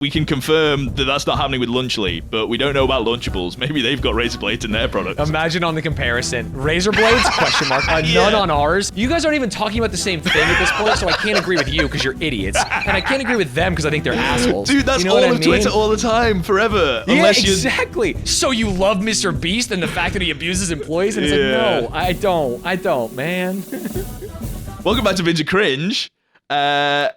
We can confirm that that's not happening with Lunchly, but we don't know about Lunchables. Maybe they've got razor blades in their products. Imagine on the comparison. Razor blades? Question mark. None on ours. You guys aren't even talking about the same thing at this point, so I can't agree with you because you're idiots. And I can't agree with them because I think they're assholes. Dude, that's you know all what of I mean? Twitter all the time, forever. Yeah, Unless exactly. So you love Mr. Beast and the fact that he abuses employees? And it's like, no, I don't, man. Welcome back to Vintage Cringe. Sorry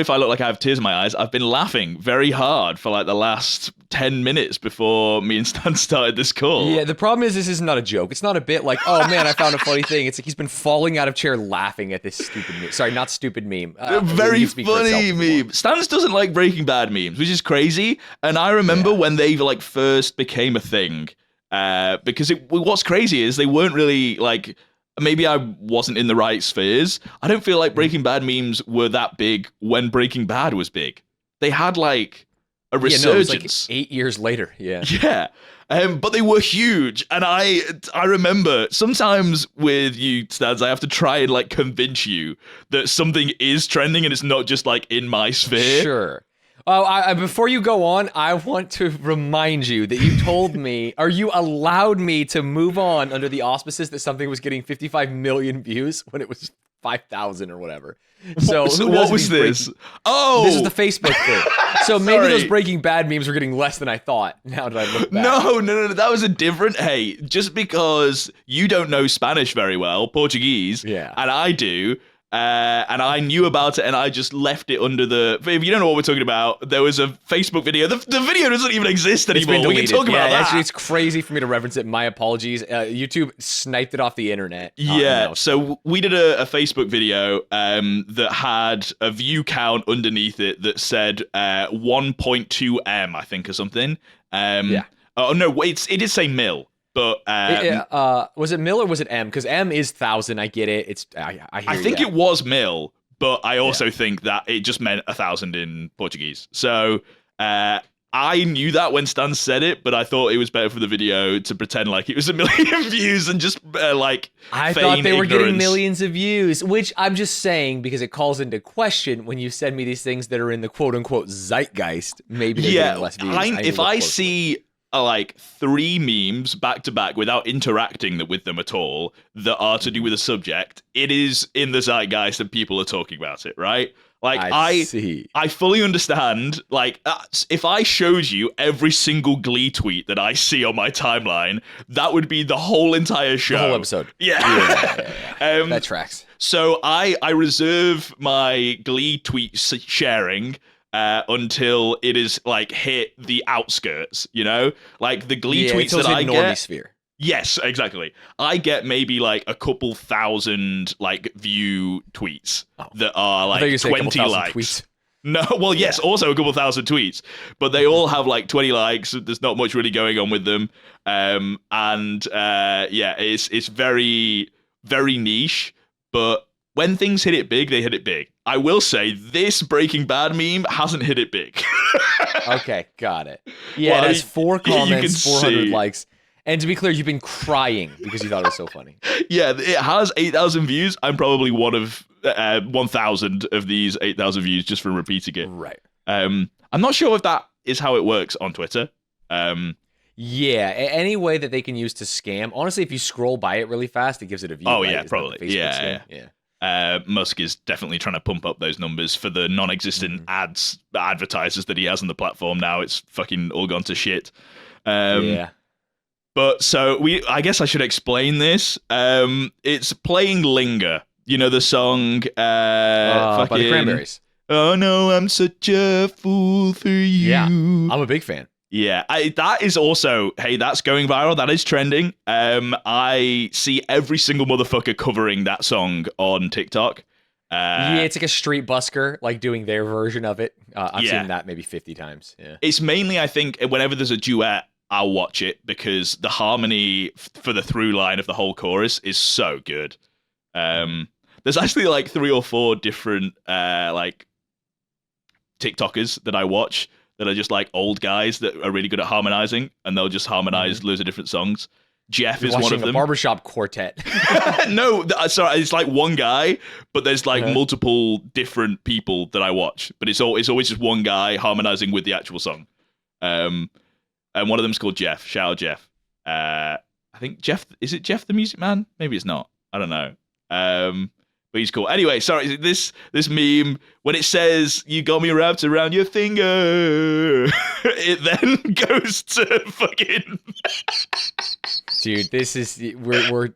if I look like I have tears in my eyes. I've been laughing very hard for like the last 10 minutes before me and Stan started this call. Yeah, the problem is this is not a joke. It's not a bit like, oh man, I found a funny thing. It's like he's been falling out of chair laughing at this stupid meme. Sorry, not stupid meme. Very funny meme. Stans doesn't like Breaking Bad memes, which is crazy. And I remember when they like first became a thing, because what's crazy is they weren't really like, maybe I wasn't in the right spheres. I don't feel like Breaking Bad memes were that big when Breaking Bad was big. They had like a resurgence. It was like 8 years later. Yeah. Yeah. But they were huge. And I remember sometimes with you, Stans, I have to try and like convince you that something is trending and it's not just like in my sphere. Sure. Before you go on, I want to remind you that you told me, or you allowed me to move on under the auspices that something was getting 55 million views when it was 5,000 or whatever. So what was this? This is the Facebook thing. So maybe those Breaking Bad memes were getting less than I thought. Now that I look back. No. That was a different. Hey, just because you don't know Spanish very well, Portuguese, and I do. And I knew about it, and I just left it under the. If you don't know what we're talking about, there was a Facebook video. The video doesn't even exist anymore. We can talk about that. It's crazy for me to reference it. My apologies. YouTube sniped it off the internet. Yeah. So we did a Facebook video that had a view count underneath it that said 1.2 M, I think, or something. Oh no, it did say mil. But was it mil or was it M? Because M is 1,000. I get it. I think it was mil, but I also think that it just meant 1,000 in Portuguese. So I knew that when Stan said it, but I thought it was better for the video to pretend like it was 1 million views and just I thought they were getting millions of views, which I'm just saying because it calls into question when you send me these things that are in the quote unquote zeitgeist. Maybe they're getting less views. If I see like 3 memes back to back without interacting with them at all that are to do with a subject, it is in the zeitgeist and people are talking about it, right? Like I fully understand. Like if I showed you every single Glee tweet that I see on my timeline, that would be the whole entire show. The whole episode. Yeah. That tracks. So I reserve my Glee tweet sharing until it is like hit the outskirts, you know, like the Glee tweets that I get. Sphere. Yes, exactly. I get maybe like a couple thousand like view tweets that are like 20 likes. Tweets. No, well, yes, also a couple thousand tweets, but they all have like 20 likes. There's not much really going on with them, it's very, very niche. But when things hit it big, they hit it big. I will say this Breaking Bad meme hasn't hit it big. Okay, got it. Yeah, well, it has 4 comments, 400 likes. And to be clear, you've been crying because you thought it was so funny. Yeah, it has 8,000 views. I'm probably one of 1,000 of these 8,000 views just from repeating it. Right. I'm not sure if that is how it works on Twitter. Yeah, any way that they can use to scam. Honestly, if you scroll by it really fast, it gives it a view. Oh, yeah, probably. Yeah. Musk is definitely trying to pump up those numbers for the non-existent advertisers that he has on the platform now. It's fucking all gone to shit. But so I guess I should explain this. It's playing Linger. You know the song by the Cranberries. Oh no, I'm such a fool for you. Yeah, I'm a big fan. Yeah, that is also, hey, that's going viral. That is trending. I see every single motherfucker covering that song on TikTok. It's like a street busker, like doing their version of it. I've seen that maybe 50 times. Yeah, it's mainly, I think, whenever there's a duet, I'll watch it because the harmony for the through line of the whole chorus is so good. There's actually like 3 or 4 different like TikTokers that I watch that are just like old guys that are really good at harmonizing, and they'll just harmonize loads of different songs. Jeff You're is one watching of a them. barbershop quartet. No, sorry, it's like one guy, but there's like Uh-huh. multiple different people that I watch. But it's always just one guy harmonizing with the actual song. And one of them's called Jeff. Shout out Jeff. I think Jeff, is it Jeff the Music Man? Maybe it's not. I don't know. But he's cool. Anyway, sorry, this meme, when it says, "You got me wrapped around your finger," it then goes to fucking... Dude, this is we're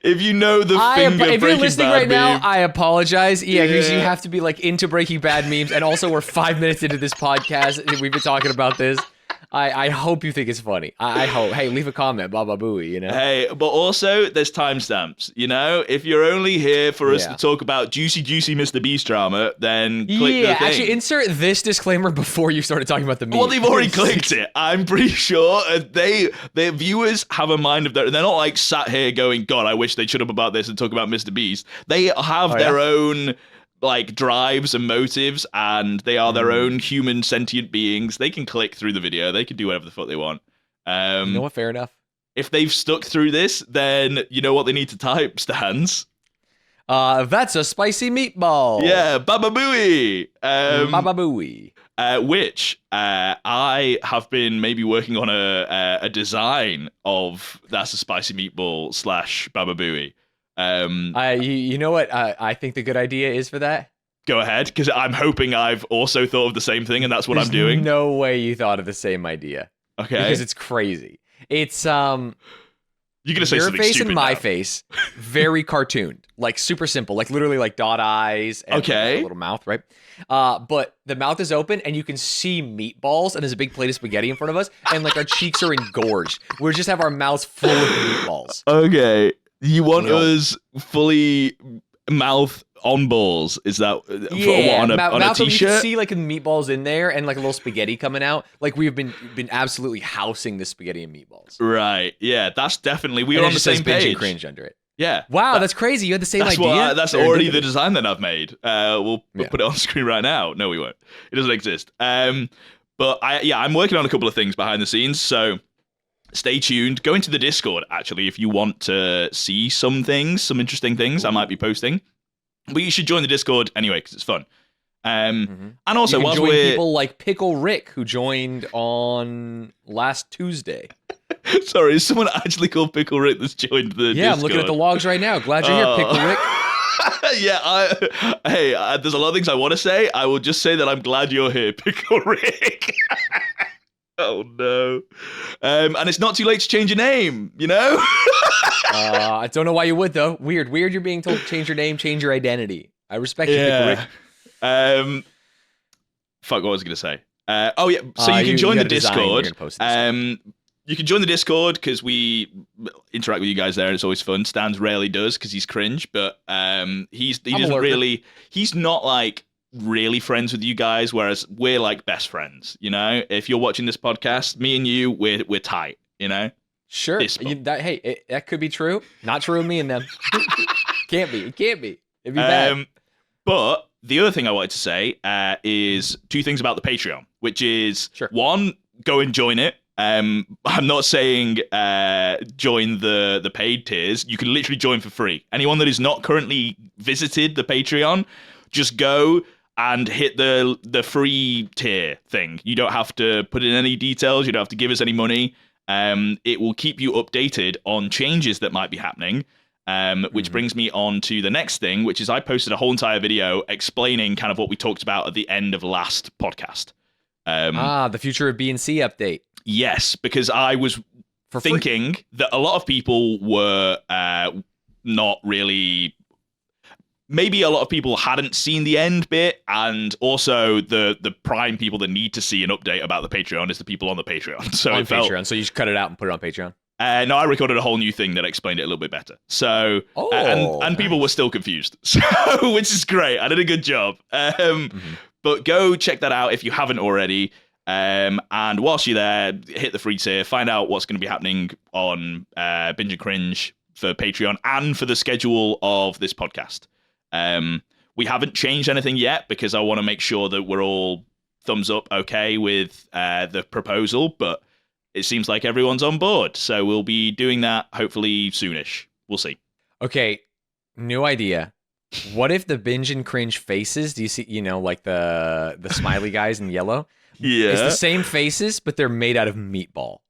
If you know the finger if you're Breaking listening Bad right now, meme, I apologize. Yeah, because you Yeah. have to be like into Breaking Bad memes, and also we're 5 minutes into this podcast and we've been talking about this. I hope you think it's funny. I hope. Hey, leave a comment, baba booey, you know? hey, but also there's timestamps. You know, if you're only here for us Yeah. to talk about juicy Mr. Beast drama, then click the Yeah, thing. actually, insert this disclaimer before you started talking about the meme. Well, they've already clicked it. I'm pretty sure their viewers have a mind of their own. They're not like sat here going, "God, I wish they'd shut up about this and talk about Mr. Beast." They have their own like drives and motives, and they are their own human sentient beings. They can click through the video. They can do whatever the fuck they want. You know what? Fair enough. If they've stuck through this, then you know what they need to type, Stanz. That's a spicy meatball. Yeah, Baba Booey. Baba booey. Which I have been maybe working on a design of That's a Spicy Meatball / Baba Booey. You know what I think the good idea is for that? Go ahead, because I'm hoping I've also thought of the same thing, and that's what There's I'm doing. No way you thought of the same idea. Okay, Because it's crazy. It's you're gonna say your something face stupid and my now. face, very cartooned, like super simple, like literally like dot eyes and like, Okay. a little mouth, right? But the mouth is open and you can see meatballs and there's a big plate of spaghetti in front of us and like our cheeks are engorged. We just have our mouths full of meatballs. Okay, you want No. us fully mouth on balls? Is that Yeah, on a mouth open, you can t-shirt? see like meatballs in there and like a little spaghetti coming out. Like we've been absolutely housing this spaghetti and meatballs. Right, yeah, that's definitely And we're it on the just says same binge and page. cringe under it. Yeah, Wow, that's crazy. You had the same that's idea. that's already the Serendipity. design that I've made. We'll Yeah. put it on screen right now. No, we won't. It doesn't exist. But I'm working on a couple of things behind the scenes. So stay tuned. Go into the Discord actually if you want to see some interesting things I might be posting. But you should join the Discord anyway because it's fun. And also You can whilst join we're people like Pickle Rick, who joined on last Tuesday. sorry, is someone actually called Pickle Rick that's joined the Discord? Yeah, I'm looking at the logs right now. Glad you're here, Pickle Rick. Yeah, there's a lot of things I want to say. I will just say that I'm glad you're here, Pickle Rick. Oh no. And it's not too late to change your name, you know? I don't know why you would though. Weird you're being told to change your name, change your identity. I respect you, Pickle Rick. Fuck, what was I going to say? So you can you join got the a design you're Discord. gonna post this. You can join the Discord because we interact with you guys there, and it's always fun. Stanz rarely does because he's cringe, but he doesn't lurker. really. He's not like really friends with you guys, whereas we're like best friends. You know, if you're watching this podcast, me and you, we're tight. You know, Sure. This one. That could be true. Not true of me and them. Can't be. It can't be. It'd be bad. But the other thing I wanted to say is two things about the Patreon, which is Sure. one, go and join it. I'm not saying join the paid tiers. You can literally join for free. Anyone that is not currently visited the Patreon, just go and hit the free tier thing. You don't have to put in any details. You don't have to give us any money. It will keep you updated on changes that might be happening. Which brings me on to the next thing, which is I posted a whole entire video explaining kind of what we talked about at the end of last podcast. The future of B&C update. Yes, because I was For free. thinking that a lot of people were not really... Maybe a lot of people hadn't seen the end bit, and also the prime people that need to see an update about the Patreon is the people on the Patreon. So On it felt... Patreon. So you just cut it out and put it on Patreon. No, I recorded a whole new thing that explained it a little bit better. So, and people were still confused, so which is great. I did a good job. But go check that out if you haven't already. And whilst you're there, hit the free tier, find out what's going to be happening on Binge and Cringe for Patreon and for the schedule of this podcast. We haven't changed anything yet because I want to make sure that we're all thumbs up okay with the proposal, but it seems like everyone's on board. So we'll be doing that hopefully soonish. We'll see. Okay, new idea. What if the binge and cringe faces? Do you see? Like the smiley guys in yellow. Yeah, it's the same faces, but they're made out of meatball.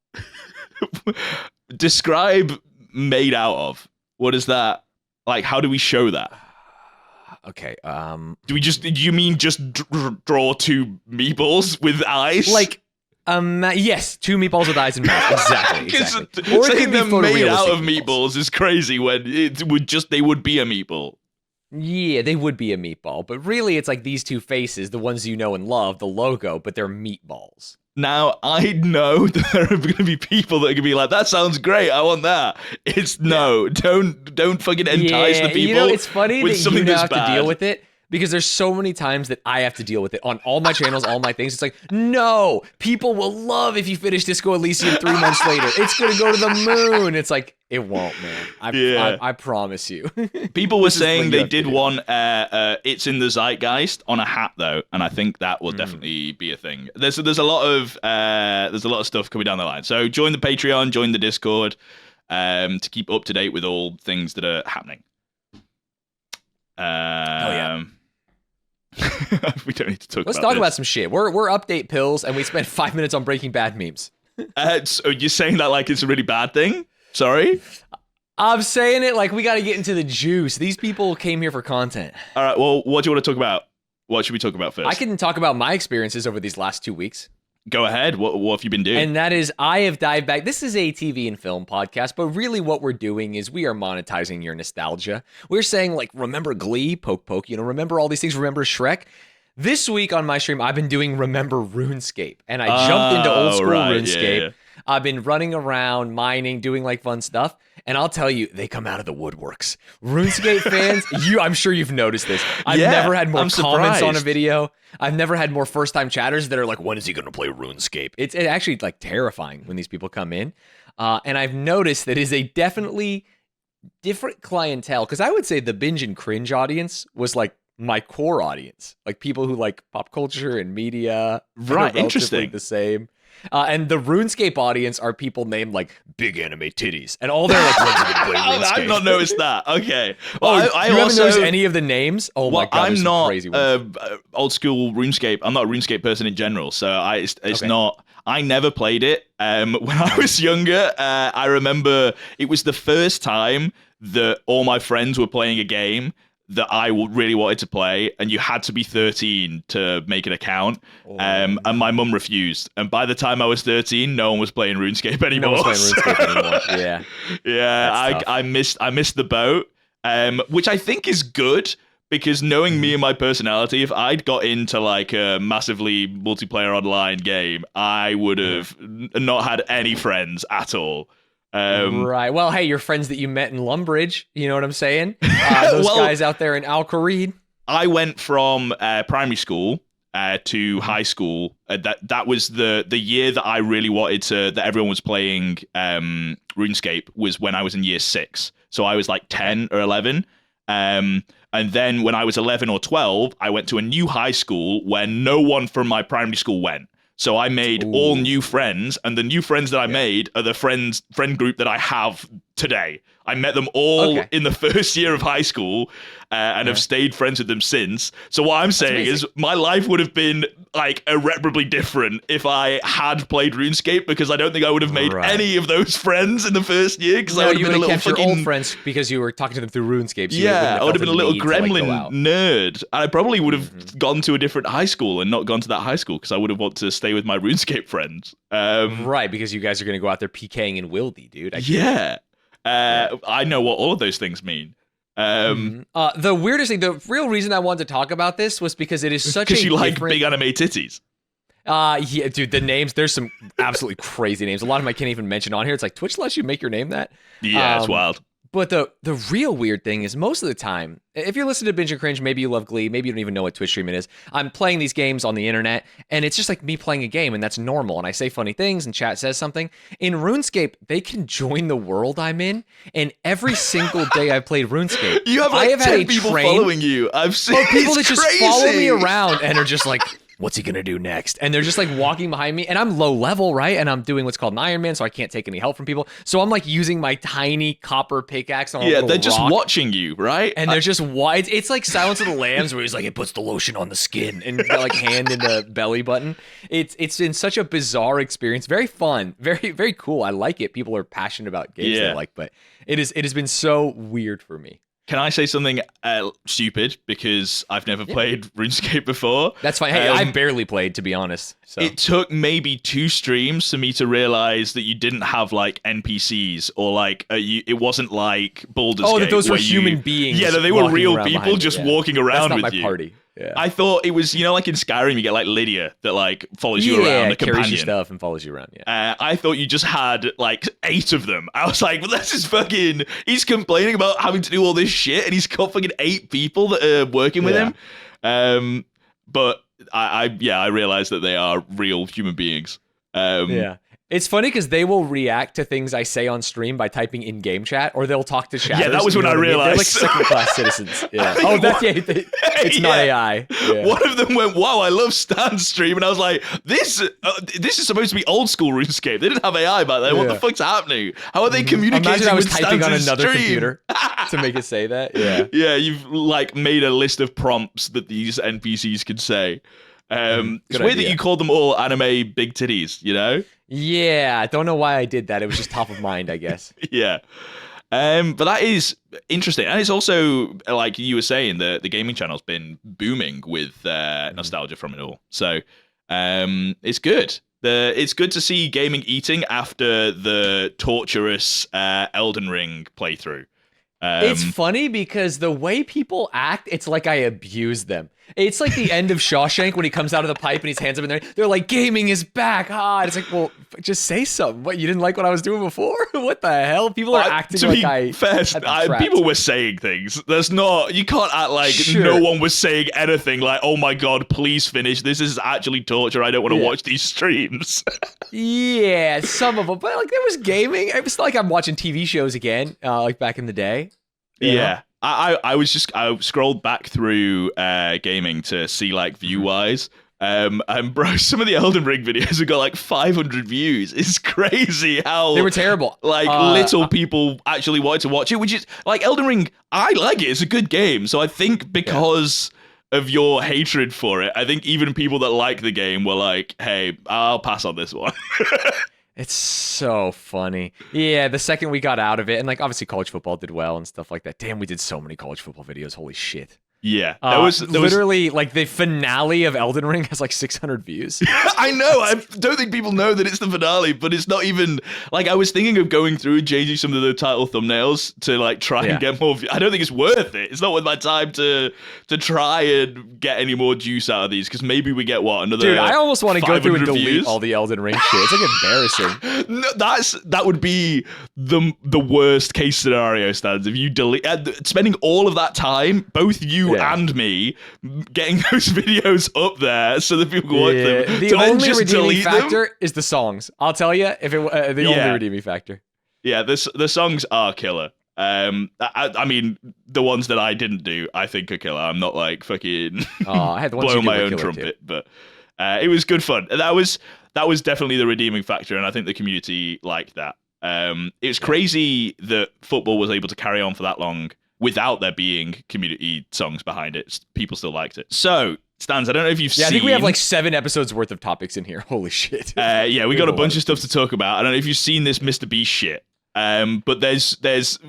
Describe made out of. What is that? Like, how do we show that? Okay. Do you mean just draw two meatballs with eyes? Like, yes, two meatballs with eyes and mouth. Exactly. Or saying them made out of meatballs is crazy when they would be a meatball. Yeah, they would be a meatball, but really it's like these two faces, the ones you know and love, the logo, but they're meatballs. Now, I know that there are going to be people that are going to be like, that sounds great, I want that. Don't fucking entice the people. It's funny with that something you that's have bad. to deal with it. Because there's so many times that I have to deal with it on all my channels, all my things. It's like, no, people will love if you finish Disco Elysium 3 months later. It's going to go to the moon. It's like, it won't, man. I promise you. People were saying they did want It's in the Zeitgeist on a hat, though. And I think that will definitely be a thing. There's a lot of stuff coming down the line. So join the Patreon, join the Discord to keep up to date with all things that are happening. We don't need to talk. Let's talk about some shit. We're update pills, and we spent 5 minutes on Breaking Bad memes. So you're saying that like it's a really bad thing? Sorry, I'm saying it like we got to get into the juice. These people came here for content. All right. Well, what do you want to talk about? What should we talk about first? I can talk about my experiences over these last 2 weeks. Go ahead. What have you been doing? And that is, I have dived back. This is a TV and film podcast, but really what we're doing is we are monetizing your nostalgia. We're saying, like, remember Glee, Poke Poke, remember all these things, remember Shrek. This week on my stream, I've been doing Remember RuneScape, and I jumped into old school RuneScape. Yeah. I've been running around, mining, doing like fun stuff, and I'll tell you, they come out of the woodworks. RuneScape fans, I'm sure you've noticed this. I've never had more comments on a video. I've never had more first-time chatters that are like, when is he going to play RuneScape? It's actually like terrifying when these people come in, and I've noticed that is a definitely different clientele, because I would say the binge and cringe audience was like my core audience, like people who like pop culture and media. Right, interesting. The same. And the RuneScape audience are people named like Big Anime Titties, and all they're like, when's he gonna play RuneScape? I've not noticed that. Okay. Well, I you also haven't noticed any of the names? Oh my god, I'm not crazy ones. Old school RuneScape. I'm not a RuneScape person in general, so it's not. I never played it. When I was younger, I remember it was the first time that all my friends were playing a game that I really wanted to play, and you had to be 13 to make an account, and my mum refused. And by the time I was 13, no one was playing RuneScape anymore. No one was playing RuneScape anymore. Yeah. I missed the boat, which I think is good, because knowing me and my personality, if I'd got into like a massively multiplayer online game, I would have not had any friends at all. Right. Well, hey, your friends that you met in Lumbridge, you know what I'm saying? Those guys out there in Al Kharid. I went from primary school to high school. That was the year that I really wanted that everyone was playing RuneScape was when I was in year 6. So I was like 10 or 11. And then when I was 11 or 12, I went to a new high school where no one from my primary school went. So I made all new friends, and the new friends that I made are the friend group that I have today. I met them all in the first year of high school and have stayed friends with them since. So what I'm saying is my life would have been like irreparably different if I had played RuneScape, because I don't think I would have made any of those friends in the first year, because I would have been a little kept your old friends because you were talking to them through RuneScape. So I would have been a little gremlin nerd. I probably would have gone to a different high school and not gone to that high school, because I would have wanted to stay with my RuneScape friends. Right, because you guys are going to go out there PKing and wildy, dude. I know what all of those things mean. The weirdest thing, the real reason I wanted to talk about this was because it is such a because you like big anime titties. Yeah, dude, the names, there's some absolutely crazy names. A lot of them I can't even mention on here. It's like Twitch lets you make your name that. Yeah, it's wild. But the real weird thing is most of the time, if you're listening to Binge and Cringe, maybe you love Glee, maybe you don't even know what Twitch streaming is. I'm playing these games on the internet, and it's just like me playing a game, and that's normal. And I say funny things, and chat says something. In RuneScape, they can join the world I'm in, and every single day I've played RuneScape, you have like 10 people following you. I've seen people that just follow me around and are just like, what's he gonna do next? And they're just like walking behind me, and I'm low level, right? And I'm doing what's called an Iron Man, so I can't take any help from people. So I'm like using my tiny copper pickaxe on a little they're just rock, watching you, right? and they're just wide. It's like Silence of the Lambs, where he's like, it puts the lotion on the skin, and got like hand in the belly button. It's been such a bizarre experience, very fun, very very cool. I like it. People are passionate about games they like, but it has been so weird for me. Can I say something stupid because I've never played RuneScape before? That's fine. Hey, I barely played, to be honest. So. It took maybe 2 streams for me to realize that you didn't have like NPCs or like it wasn't like Baldur's Gate. Oh, that those were human beings. Yeah, that they were real people just walking around That's not with my you. Party. Yeah. I thought it was, like in Skyrim, you get like Lydia that like follows you around, a companion. Carries your stuff and follows you around. Yeah. I thought you just had like 8 of them. I was like, well, this is fucking. He's complaining about having to do all this shit, and he's got fucking 8 people that are working with him. But I realized that they are real human beings. It's funny because they will react to things I say on stream by typing in game chat, or they'll talk to chat. Yeah, that was when I realized. They're like second-class citizens. Yeah. Oh, that's it's not AI. Yeah. One of them went, "Wow, I love Stan's stream," and I was like, "This is supposed to be old school RuneScape. They didn't have AI back then. What the fuck's happening? How are they communicating?" Imagine I was with typing on Stan's another stream? computer to make it say that. Yeah. Yeah, you've like made a list of prompts that these NPCs could say. It's weird that you called them all anime big titties, Yeah, I don't know why I did that. It was just top of mind, I guess. Yeah. But that is interesting. And it's also, like you were saying, the gaming channel's been booming with nostalgia from it all. So it's good. It's good to see gaming eating after the torturous Elden Ring playthrough. It's funny because the way people act, it's like I abuse them. It's like the end of Shawshank when he comes out of the pipe and his hands up in there. They're like, gaming is back. It's like, well, just say something. What, you didn't like what I was doing before? What the hell? People are acting like people were saying things. You can't act like no one was saying anything like, oh my God, please finish. This is actually torture. I don't want to watch these streams. Yeah, some of them. But like there was gaming. It was like I'm watching TV shows again, like back in the day. Yeah. I scrolled back through gaming to see like view wise. And bro, some of the Elden Ring videos have got like 500 views. It's crazy how they were terrible. Like little people actually wanted to watch it, which is like Elden Ring. I like it. It's a good game. So I think because of your hatred for it, I think even people that like the game were like, "Hey, I'll pass on this one." It's so funny. Yeah, the second we got out of it, and like obviously college football did well and stuff like that. Damn, we did so many college football videos. Holy shit. Yeah, there was literally like the finale of Elden Ring has like 600 views. I know. I don't think people know that it's the finale, but it's not even like I was thinking of going through and changing some of the title thumbnails to like try and get more. I don't think it's worth it. It's not worth my time to try and get any more juice out of these because maybe we get another. Dude, I almost want to go through and delete views? all the Elden Ring shit. It's like embarrassing. No, that would be the worst case scenario, Stanz. If you delete spending all of that time, both you and me, getting those videos up there so that people can watch them. The only redeeming factor is the songs. I'll tell you, if it the only redeeming factor. Yeah, the songs are killer. I mean, the ones that I didn't do, I think are killer. I'm not like fucking I had the ones blowing my own too. trumpet, but it was good fun. That was definitely the redeeming factor, and I think the community liked that. It's crazy that football was able to carry on for that long without there being community songs behind it. People still liked it. So, Stanz, I don't know if you've seen... I think we have like 7 episodes worth of topics in here. Holy shit. We got a bunch of stuff to talk about. I don't know if you've seen this Mr. Beast shit. But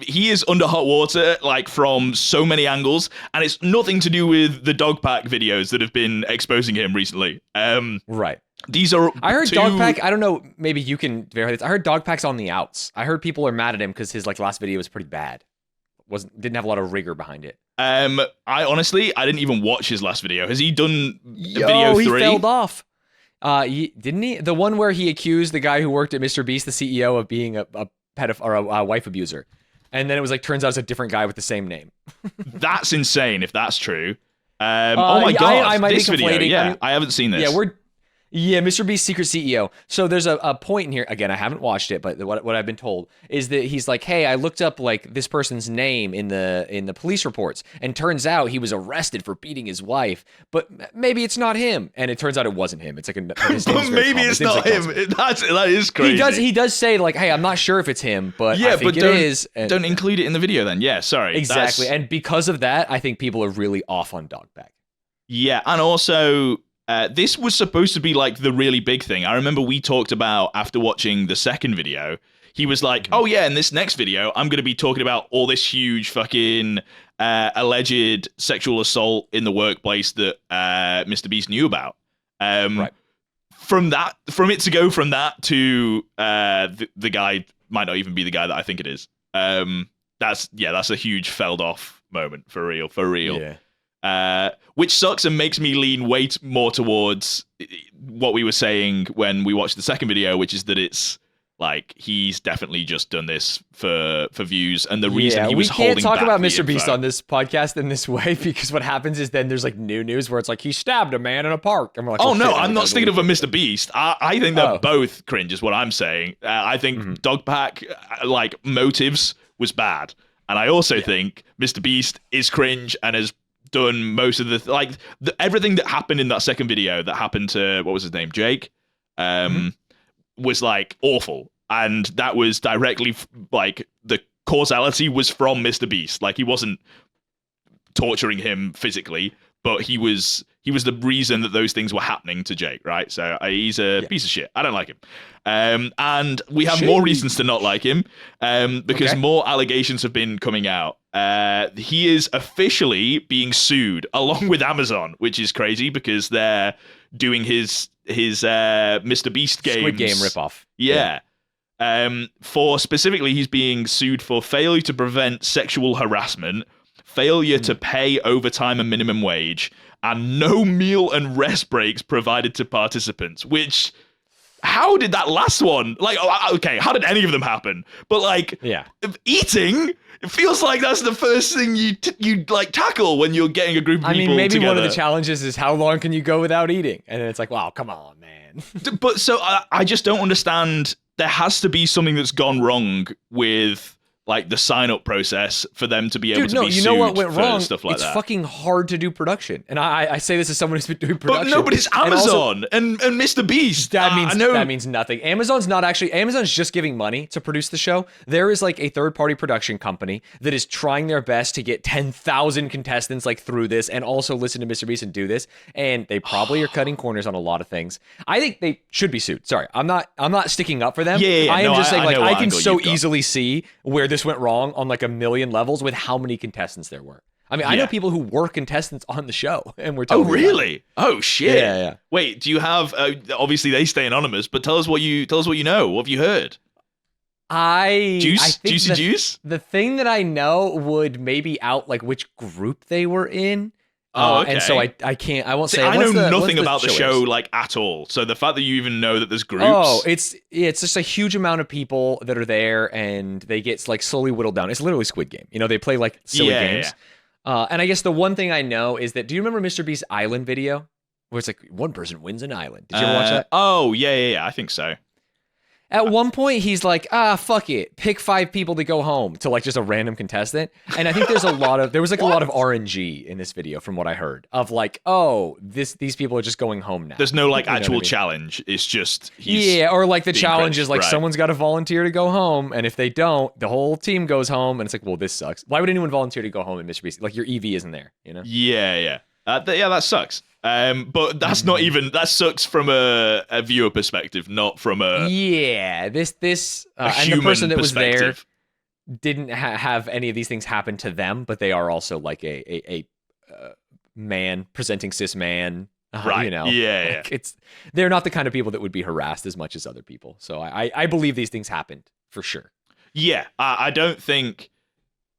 he is under hot water, like from so many angles, and it's nothing to do with the Dogpack videos that have been exposing him recently. Right. These are. I heard Dogpack. I don't know. Maybe you can verify this. I heard Dogpack's on the outs. I heard people are mad at him because his like last video was pretty bad. Didn't have a lot of rigor behind it. I honestly didn't even watch his last video. Has he done video 3? He failed off. Didn't he? The one where he accused the guy who worked at Mr. Beast, the CEO, of being a pedophile or a wife abuser, and then it was like turns out it's a different guy with the same name. That's insane if that's true. Oh my god! I might this be video. conflating. Yeah, I haven't seen this. Yeah, Yeah, Mr. Beast's secret CEO. So there's a point in here. Again, I haven't watched it, but what I've been told is that he's like, "Hey, I looked up like this person's name in the police reports, and turns out he was arrested for beating his wife. But maybe it's not him." And it turns out it wasn't him. It's like but maybe it's not him. That is crazy. He does say like, "Hey, I'm not sure if it's him, but yeah, I think but it is." And don't include it in the video then. Yeah, sorry. exactly. And because of that, I think people are really off on Dogpack. Yeah, and also. This was supposed to be like the really big thing. I remember we talked about after watching the second video, he was like, oh yeah, in this next video, I'm going to be talking about all this huge fucking alleged sexual assault in the workplace that Mr. Beast knew about. Right. From it to go from that to the guy might not even be the guy that I think it is. That's a huge felled off moment for real. Yeah. Which sucks and makes me lean way more towards what we were saying when we watched the second video, which is that it's like he's definitely just done this for views, and the reason he was holding back. We can't talk about Mr. Beast on this podcast in this way because what happens is then there's like new news where it's like he stabbed a man in a park, and we're like, oh no, I'm not sticking up for Mr. Beast. I think they're both cringe, is what I'm saying. I think Dogpack like motives was bad, and I also think Mr. Beast is cringe and has done most of the everything that happened in that second video that happened to what was his name, Jake, was like awful, and that was directly like the causality was from Mr. Beast. Like he wasn't torturing him physically, but he was the reason that those things were happening to Jake, right? So he's a piece of shit. I don't like him. And we have more reasons to not like him because more allegations have been coming out. He is officially being sued along with Amazon, which is crazy because they're doing his Mr. Beast games. Squid Game ripoff. Yeah. For specifically, he's being sued for failure to prevent sexual harassment, failure to pay overtime and minimum wage, and no meal and rest breaks provided to participants, which... How did that last one? Like, okay, how did any of them happen? But like, eating, it feels like that's the first thing you like tackle when you're getting a group of people maybe together. One of the challenges is how long can you go without eating? And then it's like, wow, come on, man. But so I just don't understand. There has to be something that's gone wrong with like the sign-up process for them to be able to be sued. You know what went wrong? Stuff like it's that. fucking hard to do production, and I say this as someone who's been doing production. But nobody's Amazon and Mr. Beast. That means nothing. Amazon's just giving money to produce the show. There is like a third-party production company that is trying their best to get 10,000 contestants like through this, and also listen to Mr. Beast and do this. And they probably are cutting corners on a lot of things. I think they should be sued. Sorry, I'm not sticking up for them. Yeah. I am just saying I can so easily easily see where this went wrong on like a million levels with how many contestants there were. I mean, I know people who were contestants on the show, and we're totally really? Oh shit! Yeah. Wait, do you have? Obviously, they stay anonymous, but tell us what you know. What have you heard? Juicy juice. The thing that I know would maybe out like which group they were in. Oh, okay. And so I can't. I won't say. I know nothing about the show like at all. So the fact that you even know that there's groups. Oh, it's just a huge amount of people that are there, and they get like slowly whittled down. It's literally Squid Game. You know, they play like silly games. Yeah. And I guess the one thing I know is that. Do you remember Mr. Beast's Island video, where it's like one person wins an island? Did you ever watch that? Oh yeah. I think so. At one point, he's like, fuck it. Pick 5 people to go home to like just a random contestant. And I think there was a lot of RNG in this video from what I heard of like, these people are just going home now. There's no like actual challenge. It's just, or like the challenge is like someone's got to volunteer to go home. And if they don't, the whole team goes home. And it's like, well, this sucks. Why would anyone volunteer to go home in Mr. Beast? Like your EV isn't there, you know? Yeah. That sucks. But that's not even, that sucks from a viewer perspective, not from a this and the person that was there didn't have any of these things happen to them, but they are also like a man presenting cis man, right? You know, like they're not the kind of people that would be harassed as much as other people. So I believe these things happened for sure. Yeah, I don't think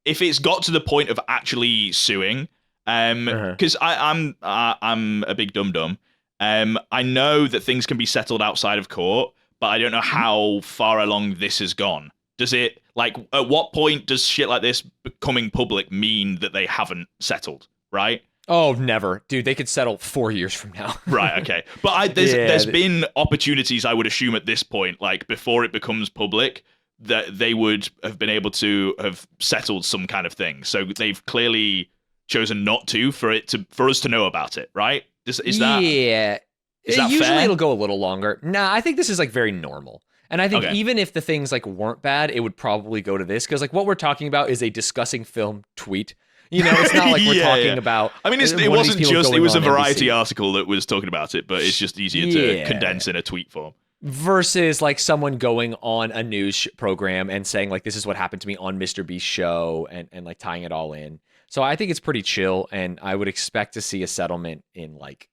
if it's got to the point of actually suing. Because I'm a big dum-dum. I know that things can be settled outside of court, but I don't know how far along this has gone. Does it, like, at what point does shit like this becoming public mean that they haven't settled, right? Oh, never, dude. They could settle 4 years from now. Right. Okay. But there's been opportunities, I would assume, at this point, like before it becomes public, that they would have been able to have settled some kind of thing. So they've clearly chosen not to for us to know about it, right? Is that usually fair? It'll go a little longer. Nah, I think this is like very normal. And I think even if the things like weren't bad, it would probably go to this, because like what we're talking about is a discussing film tweet. You know, it's not like we're talking about. I mean, it wasn't just. It was a Variety article that was talking about it, but it's just easier to condense in a tweet form. Versus like someone going on a news program and saying like, this is what happened to me on Mr. Beast's show, and like tying it all in. So I think it's pretty chill, and I would expect to see a settlement in like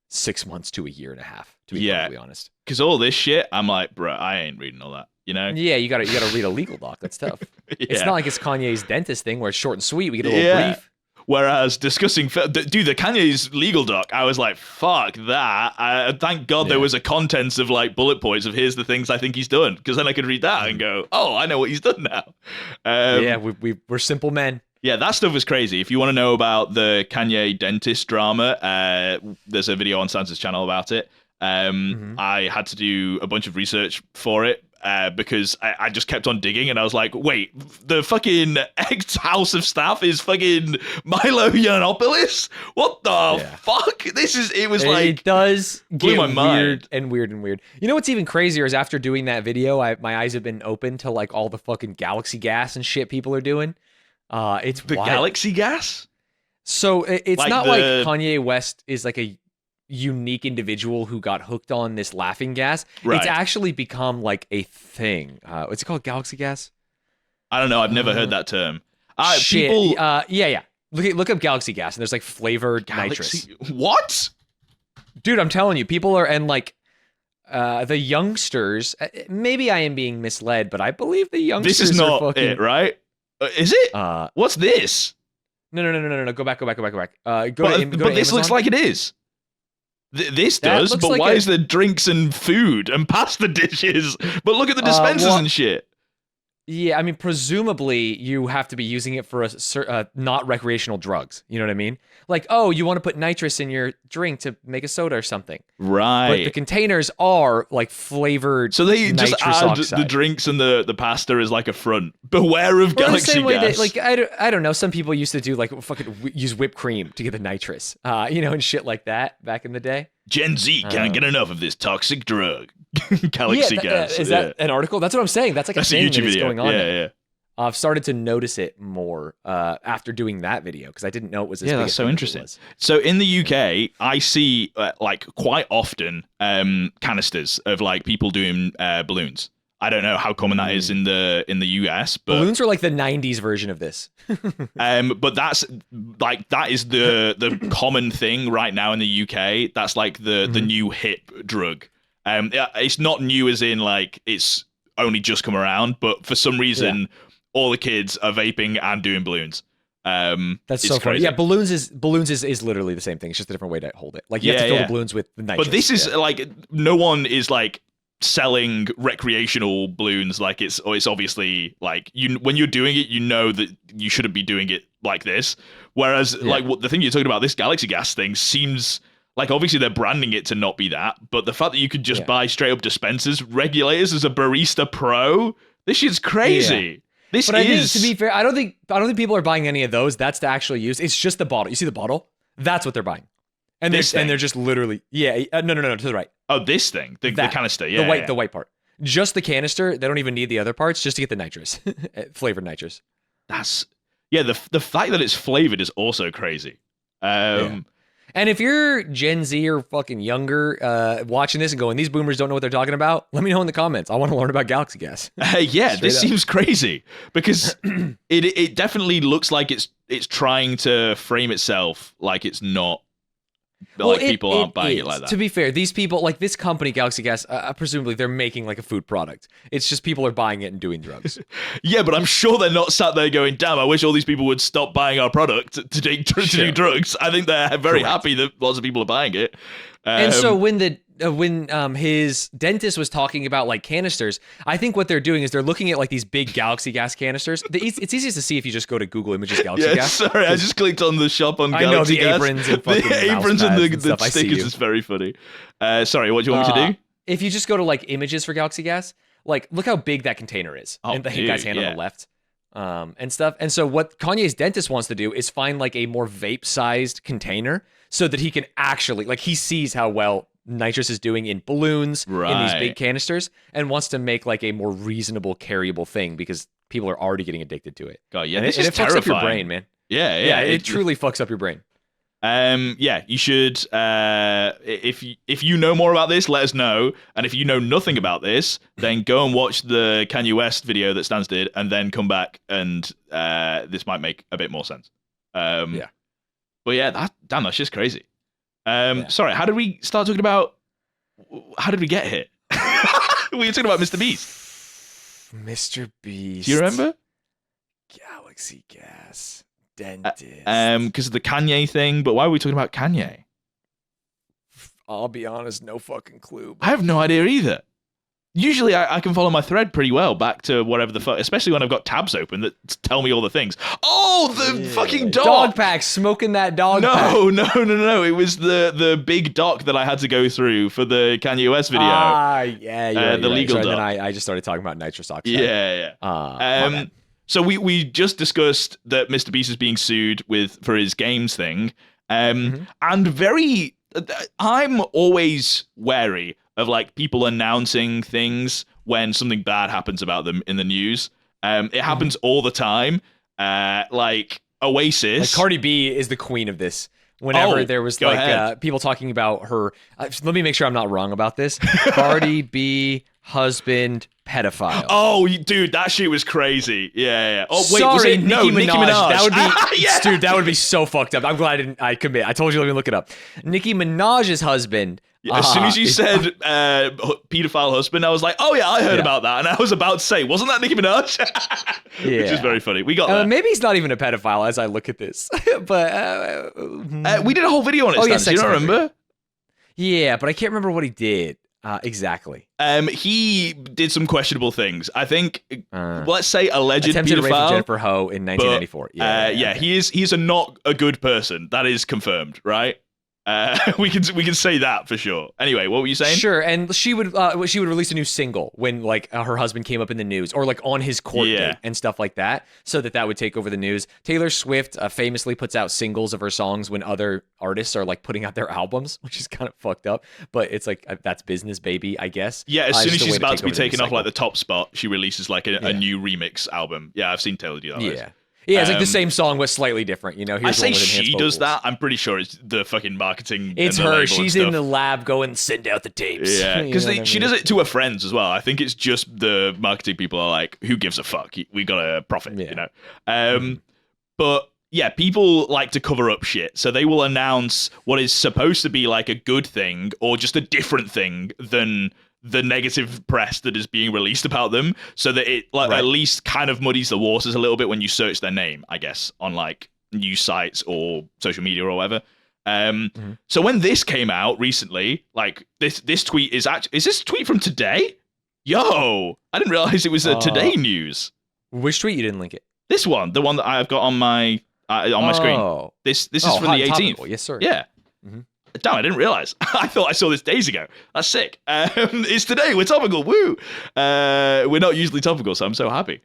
6 months to a year and a half, to be perfectly honest. Because all this shit, I'm like, bro, I ain't reading all that. You know? Yeah, you gotta read a legal doc. That's tough. It's not like it's Kanye's dentist thing where it's short and sweet. We get a little brief. Whereas discussing, the Kanye's legal doc, I was like, fuck that. Thank God there was a contents of like bullet points of here's the things I think he's done. Because then I could read that and go, oh, I know what he's done now. We're simple men. Yeah, that stuff was crazy. If you want to know about the Kanye dentist drama, there's a video on Stanz's channel about it. I had to do a bunch of research for it because I just kept on digging, and I was like, wait, the fucking ex-House of Staff is fucking Milo Yiannopoulos? What the fuck? It does blew get my mind. weird. You know what's even crazier is after doing that video, my eyes have been open to like all the fucking galaxy gas and shit people are doing. It's the wild. galaxy gas? So it's like not like Kanye West is like a unique individual who got hooked on this laughing gas. Right. It's actually become like a thing. What's it called? Galaxy gas? I don't know. I've never heard that term. Shit. People... Yeah. Look up galaxy gas, and there's like flavored nitrous. What? Dude, I'm telling you, people are, and like the youngsters. Maybe I am being misled, but I believe the youngsters. This is not fucking, it, right? Is it? What's this? No. Go back. Go but to this looks like it is. This does, but like why is there drinks and food and pasta dishes? But look at the dispensers and shit. Yeah, I mean, presumably you have to be using it for not recreational drugs. You know what I mean? Like, oh, you want to put nitrous in your drink to make a soda or something. Right. But the containers are like flavored. So they just add oxide. the drinks and the pasta as like a front. Beware of galaxy the same way gas. That, like, I don't know. Some people used to do like fucking use whipped cream to get the nitrous, and shit like that back in the day. Gen Z can't get enough of this toxic drug. Galaxy gas. Is that an article? That's what I'm saying. That's like a thing that's going on. Yeah. I've started to notice it more after doing that video because I didn't know it was as big that's so interesting. As it was. So in the UK, I see like quite often canisters of like people doing balloons. I don't know how common that is in the US, but balloons are like the 90s version of this. But that's like that is the common thing right now in the UK. That's like the new hip drug. It's not new as in like it's only just come around, but for some reason all the kids are vaping and doing balloons. That's so funny. Yeah, balloons is literally the same thing. It's just a different way to hold it. Like you have to fill the balloons with the nitrous. But this is like no one is like selling recreational balloons. Like it's obviously like when you're doing it, you know that you shouldn't be doing it like this. Whereas like the thing you're talking about, this galaxy gas thing seems like obviously they're branding it to not be that, but the fact that you could just buy straight up dispensers, regulators as a barista pro, this shit's crazy. But I think, to be fair, I don't think people are buying any of those. That's to actually use. It's just the bottle. You see the bottle? That's what they're buying. And they're just literally no, to the right. Oh, this thing, the canister, the white part, just the canister. They don't even need the other parts, just to get the nitrous, flavored nitrous. That's the fact that it's flavored is also crazy. And if you're Gen Z or fucking younger, watching this and going, these boomers don't know what they're talking about, let me know in the comments. I want to learn about galaxy gas. This seems crazy because it definitely looks like it's trying to frame itself like it's not. People aren't buying it like that. To be fair, these people, like this company, Galaxy Gas, presumably they're making like a food product. It's just people are buying it and doing drugs. Yeah, but I'm sure they're not sat there going, damn, I wish all these people would stop buying our product to do drugs. I think they're very happy that lots of people are buying it. And so when when his dentist was talking about like canisters, I think what they're doing is they're looking at like these big galaxy gas canisters. It's easiest to see if you just go to Google Images Galaxy Gas. Sorry, I just clicked on the shop on I Galaxy know the Gas. aprons and fucking the aprons and the stuff. I see stickers you. is very funny. Sorry, what do you want me to do? If you just go to like images for Galaxy Gas, like look how big that container is, and the guy's hand on the left, and stuff. And so what Kanye's dentist wants to do is find like a more vape-sized container so that he can actually like he sees how well Nitrous is doing in balloons in these big canisters, and wants to make like a more reasonable carryable thing because people are already getting addicted to it. God, yeah, and this it is fucks terrifying. up your brain, man. Yeah, it truly fucks up your brain. Yeah, you should. If you know more about this, let us know. And if you know nothing about this, then go and watch the Kanye West video that Stanz did, and then come back, and this might make a bit more sense. Yeah. But yeah, that's just crazy. Sorry, how did we start talking about? How did we get here? We were talking about Mr. Beast. Mr. Beast. Do you remember? Galaxy Gas. Dentist. Because of the Kanye thing, but why are we talking about Kanye? I'll be honest, no fucking clue. I have no idea either. Usually I can follow my thread pretty well back to whatever the fuck, especially when I've got tabs open that tell me all the things. Oh, the fucking doc! Dog pack, smoking that dog pack. No. It was the big doc that I had to go through for the Kanye West video. The legal doc. And then I just started talking about Nitrous oxide. Yeah. So we just discussed that Mr. Beast is being sued for his games thing, and I'm always wary of like people announcing things when something bad happens about them in the news. It happens all the time. Like Oasis, like Cardi B is the queen of this. Whenever there was like people talking about her, let me make sure I'm not wrong about this. Cardi B husband pedophile. Oh, dude, that shit was crazy. Yeah. Oh, wait, sorry, was it? Nicki No, Minaj. Nicki Minaj. That would be, Yeah. dude, that would be so fucked up. I'm glad I commit. I told you, let me look it up. Nicki Minaj's husband. As soon as you said pedophile husband, I was like, oh yeah, I heard about that. And I was about to say, wasn't that Nicki Minaj? Which is very funny. We got that. Maybe he's not even a pedophile as I look at this. But we did a whole video on it, Stanz. Do you not remember? Yeah, but I can't remember what he did. Exactly. He did some questionable things. I think, let's say, alleged attempted pedophile. rape of Jennifer Ho in 1994. He's not a good person. That is confirmed, right? We can say that for sure. Anyway, what were you saying? Sure, and she would release a new single when like her husband came up in the news, or like on his court date and stuff like that, so that would take over the news. Taylor Swift famously puts out singles of her songs when other artists are like putting out their albums, which is kind of fucked up. But it's like that's business, baby, I guess. Yeah, as soon as she's about to be taken off like the top spot, she releases like a new remix album. Yeah, I've seen Taylor do that. Yeah, it's like the same song but slightly different. You know, I say she does that. I'm pretty sure it's the fucking marketing. It's her. She's in the lab going, send out the tapes. Yeah, because she does it to her friends as well. I think it's just the marketing people are like, who gives a fuck? We got a profit, you know. But yeah, people like to cover up shit, so they will announce what is supposed to be like a good thing or just a different thing than the negative press that is being released about them, so that it at least kind of muddies the waters a little bit when you search their name, I guess, on like news sites or social media or whatever. So when this came out recently, like this tweet is this tweet from today? Yo, I didn't realize it was a today news. Which tweet? You didn't link it? This one, the one that I've got on my screen. This is from the 18th. Topical. Yes, sir. Yeah. Damn, I didn't realize. I thought I saw this days ago. That's sick. It's today. We're topical. Woo! We're not usually topical, so I'm so happy.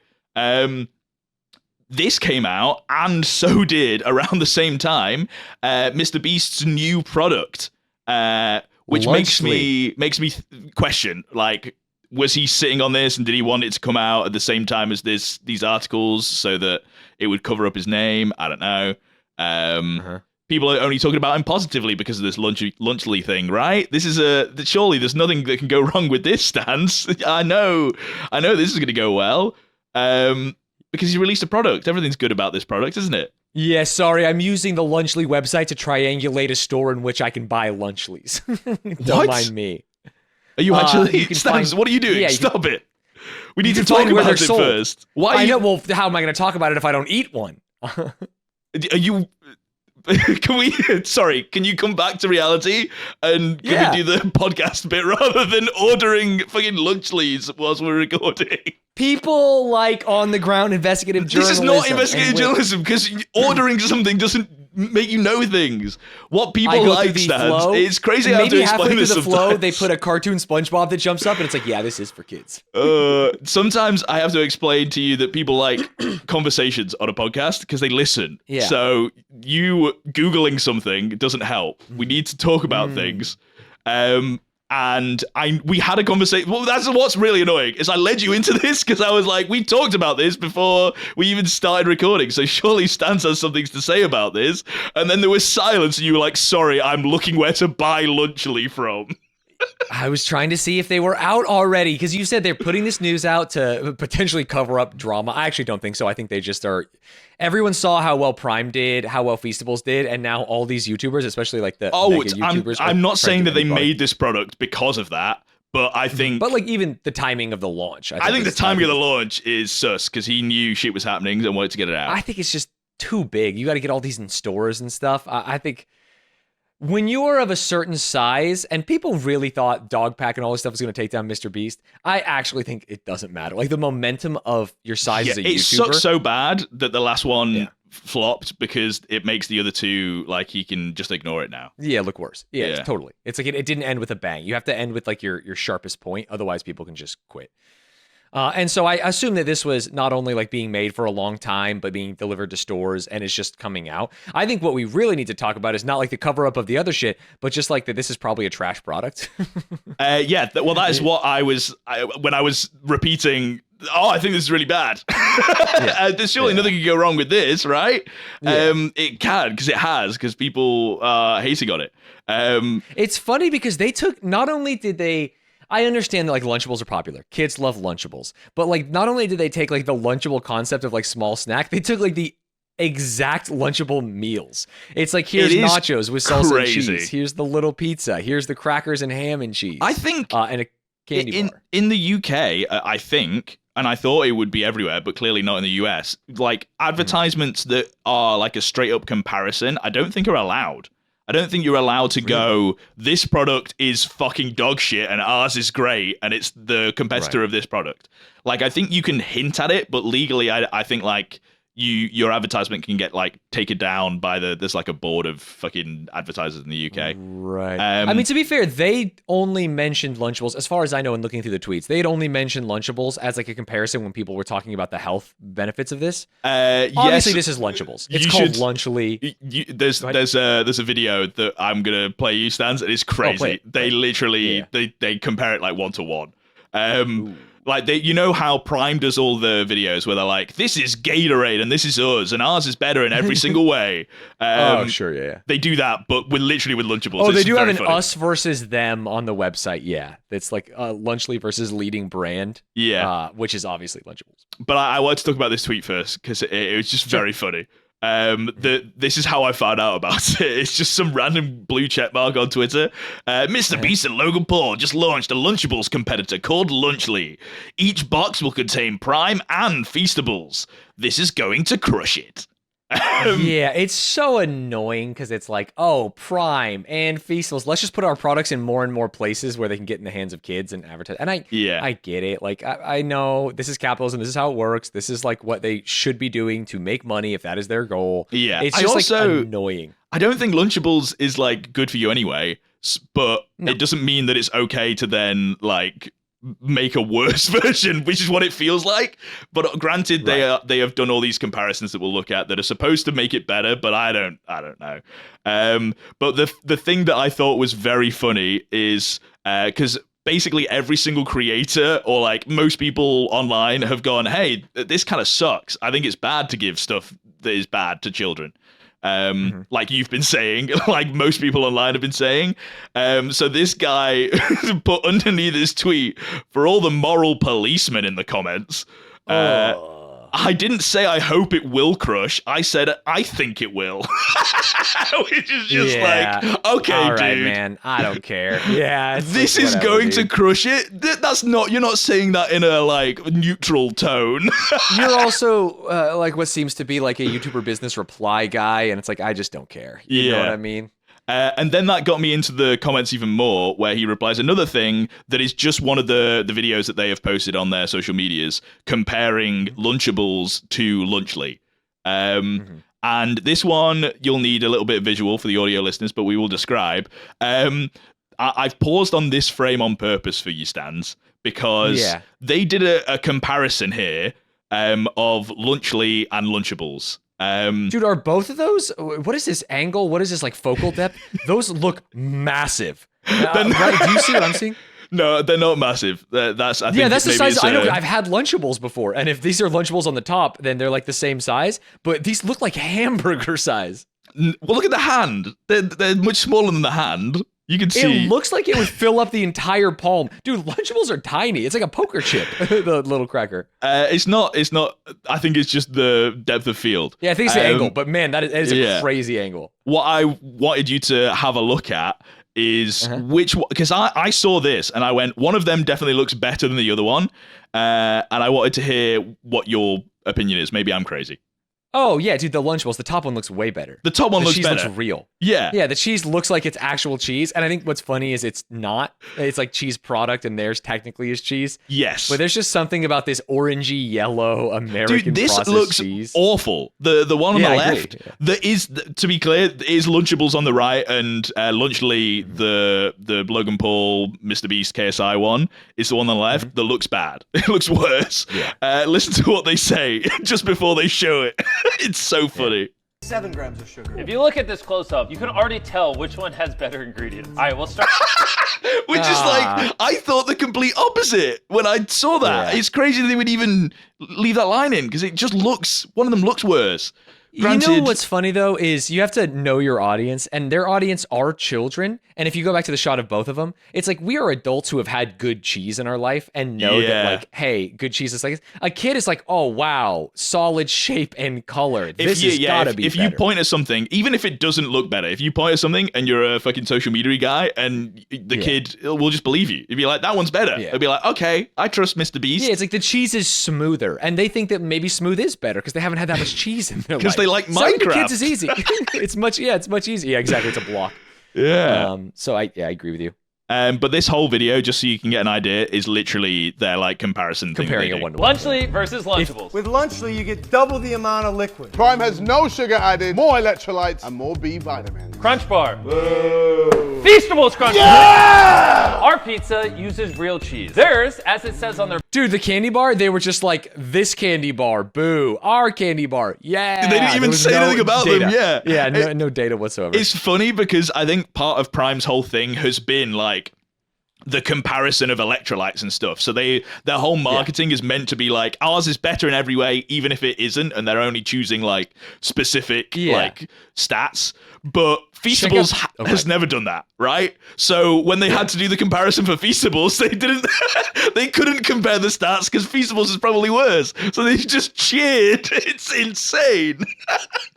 This came out, and so did around the same time Mr. Beast's new product, which makes me question, like, was he sitting on this, and did he want it to come out at the same time as these articles so that it would cover up his name? I don't know. People are only talking about him positively because of this Lunchly thing, right? This is surely there's nothing that can go wrong with this stance. I know this is going to go well, because he released a product. Everything's good about this product, isn't it? Yeah, sorry, I'm using the Lunchly website to triangulate a store in which I can buy Lunchlys. Don't mind me. Are you actually? Stans, what are you doing? Yeah, Stop it. We need to talk about it first. Why? I know. Well, how am I going to talk about it if I don't eat one? Are you? can you come back to reality and can we do the podcast bit rather than ordering fucking lunch leads whilst we're recording? People like on the ground investigative journalism. This is not investigative journalism because ordering something doesn't make you know things. What people like, Stanz, it's crazy how to explain this sometimes. Maybe halfway through the flow, they put a cartoon SpongeBob that jumps up and it's like, yeah, this is for kids. Sometimes I have to explain to you that people like conversations on a podcast because they listen. Yeah. So you Googling something doesn't help. We need to talk about things. And we had a conversation. Well, that's what's really annoying is I led you into this because I was like, we talked about this before we even started recording. So surely Stanz has something to say about this. And then there was silence and you were like, sorry, I'm looking where to buy Lunchly from. I was trying to see if they were out already because you said they're putting this news out to potentially cover up drama. I actually don't think so. I think they just are. Everyone saw how well Prime did, how well Feastables did, and now all these YouTubers, especially like the YouTubers. I'm not saying that they made this product because of that, but I think. But like even the timing of the launch. I think the timing of the launch is sus because he knew shit was happening and wanted to get it out. I think it's just too big. You got to get all these in stores and stuff. I think. When you are of a certain size, and people really thought Dogpack and all this stuff was going to take down Mr. Beast, I actually think it doesn't matter. Like the momentum of your size as a YouTuber. It sucks so bad that the last one flopped because it makes the other two like he can just ignore it now. Yeah, look worse. Yeah. Totally. It's like it didn't end with a bang. You have to end with like your sharpest point. Otherwise, people can just quit. And so I assume that this was not only like being made for a long time, but being delivered to stores and it's just coming out. I think what we really need to talk about is not like the cover up of the other shit, but just like that this is probably a trash product. Well, that is what when I was repeating, I think this is really bad. There's surely nothing can go wrong with this, right? Yeah. It can, because people are hating on it. It's funny because they took, not only did they, I understand that like Lunchables are popular. Kids love Lunchables. But like not only did they take like the Lunchable concept of like small snack, they took like the exact Lunchable meals. It's like here's nachos with salsa and cheese. Here's the little pizza. Here's the crackers and ham and cheese. I think and a candy bar. In the UK, I think, and I thought it would be everywhere, but clearly not in the US, like advertisements that are like a straight up comparison, I don't think are allowed. I don't think you're allowed to go, this product is fucking dog shit and ours is great and it's the competitor of this product. Like, I think you can hint at it, but legally, I think, like, your advertisement can get, like, taken down by there's, like, a board of fucking advertisers in the UK. Right. I mean, to be fair, they only mentioned Lunchables, as far as I know and looking through the tweets, they'd only mentioned Lunchables as, like, a comparison when people were talking about the health benefits of this. Obviously, this is Lunchables. It's called Lunchly. There's a video that I'm going to play you, Stanz, and it's crazy. They literally, they compare it, like, 1-to-1. Like, you know how Prime does all the videos where they're like, this is Gatorade and this is us and ours is better in every single way. Sure, yeah. They do that, but literally with Lunchables. Oh, they do have an us versus them on the website, yeah. It's like Lunchly versus leading brand, which is obviously Lunchables. But I wanted to talk about this tweet first because it was just very funny. This is how I found out about it. It's just some random blue checkmark on Twitter. Mr. Beast and Logan Paul just launched a Lunchables competitor called Lunchly. Each box will contain Prime and Feastables. This is going to crush it. Yeah, it's so annoying because it's like, oh, Prime and Feastables. Let's just put our products in more and more places where they can get in the hands of kids and advertise. And I get it. Like, I know this is capitalism. This is how it works. This is like what they should be doing to make money if that is their goal. Yeah, it's just like annoying. I don't think Lunchables is like good for you anyway, but it doesn't mean that it's okay to then like make a worse version, which is what it feels like. But granted, they have done all these comparisons that we'll look at that are supposed to make it better, but I don't know. But the thing that I thought was very funny is because basically every single creator or like most people online have gone, hey, this kind of sucks. I think it's bad to give stuff that is bad to children. Like you've been saying, like most people online have been saying. So this guy put underneath his tweet for all the moral policemen in the comments. I didn't say I hope it will crush. I said I think it will. Which is just like, okay, all right, dude, man. I don't care. Yeah, this is going to crush it. That's not. You're not saying that in a like neutral tone. You're also like what seems to be like a YouTuber business reply guy, and it's like I just don't care. You know what I mean? And then that got me into the comments even more, where he replies another thing that is just one of the videos that they have posted on their social medias comparing Lunchables to Lunchly. And this one, you'll need a little bit of visual for the audio listeners, but we will describe. I've paused on this frame on purpose for you, Stanz, because they did a comparison here of Lunchly and Lunchables. Dude, are both of those? What is this angle? What is this like focal depth? Those look massive. Right? Do you see what I'm seeing? No, they're not massive. That's I think that's the size. I know. I've had Lunchables before, and if these are Lunchables on the top, then they're like the same size. But these look like hamburger size. Well, look at the hand. They're much smaller than the hand. You can see. It looks like it would fill up the entire palm. Dude, Lunchables are tiny. It's like a poker chip, the little cracker. It's not. I think it's just the depth of field. Yeah, I think it's the angle. But man, that is a crazy angle. What I wanted you to have a look at is which one, because I saw this and I went, one of them definitely looks better than the other one. And I wanted to hear what your opinion is. Maybe I'm crazy. Oh, yeah, dude, the Lunchables, the top one looks way better. The top one looks better. The cheese looks real. Yeah. Yeah, the cheese looks like it's actual cheese. And I think what's funny is it's not. It's like cheese product and theirs technically is cheese. Yes. But there's just something about this orangey yellow American dude, this processed looks cheese. Awful. The one on the left, there is, to be clear, is Lunchables on the right and Lunchly, the Logan Paul, Mr. Beast, KSI one, is the one on the left that looks bad. It looks worse. Yeah. Listen to what they say just before they show it. It's so funny. 7 grams of sugar. If you look at this close up, you can already tell which one has better ingredients. All right, we'll start. Which is like, I thought the complete opposite when I saw that. Yeah. It's crazy that they would even leave that line in because it just looks, one of them looks worse. Granted, you know what's funny though is you have to know your audience, and their audience are children. And if you go back to the shot of both of them, it's like we are adults who have had good cheese in our life and know that like, hey, good cheese is like a kid is like, oh wow, solid shape and color. This has gotta be if better. You point at something, even if it doesn't look better, if you point at something and you're a fucking social media guy and the kid will just believe you. You'd be like, that one's better. It'd be like, okay, I trust Mr. Beast. Yeah, it's like the cheese is smoother, and they think that maybe smooth is better because they haven't had that much cheese in their life. They like Minecraft. Selling to kids is easy. It's much easier. Yeah, exactly. It's a block. Yeah. So I agree with you. But this whole video, just so you can get an idea, is literally their like comparison comparing thing. Comparing a one-to-one. Lunchly versus Lunchables. With Lunchly, you get double the amount of liquid. Prime has no sugar added, more electrolytes, and more B vitamins. Crunch Bar. Whoa. Feastables Crunch Bar. Yeah! Our pizza uses real cheese. Theirs, as it says on their... Dude, the candy bar, they were just like, this candy bar, boo. Our candy bar, yeah. They didn't even say anything about them, Yeah, no data whatsoever. It's funny because I think part of Prime's whole thing has been like the comparison of electrolytes and stuff. So their whole marketing is meant to be like, ours is better in every way, even if it isn't, and they're only choosing like specific like stats. But Feastables has never done that, right? So when they had to do the comparison for Feastables, they couldn't compare the stats because Feastables is probably worse. So they just cheered. It's insane.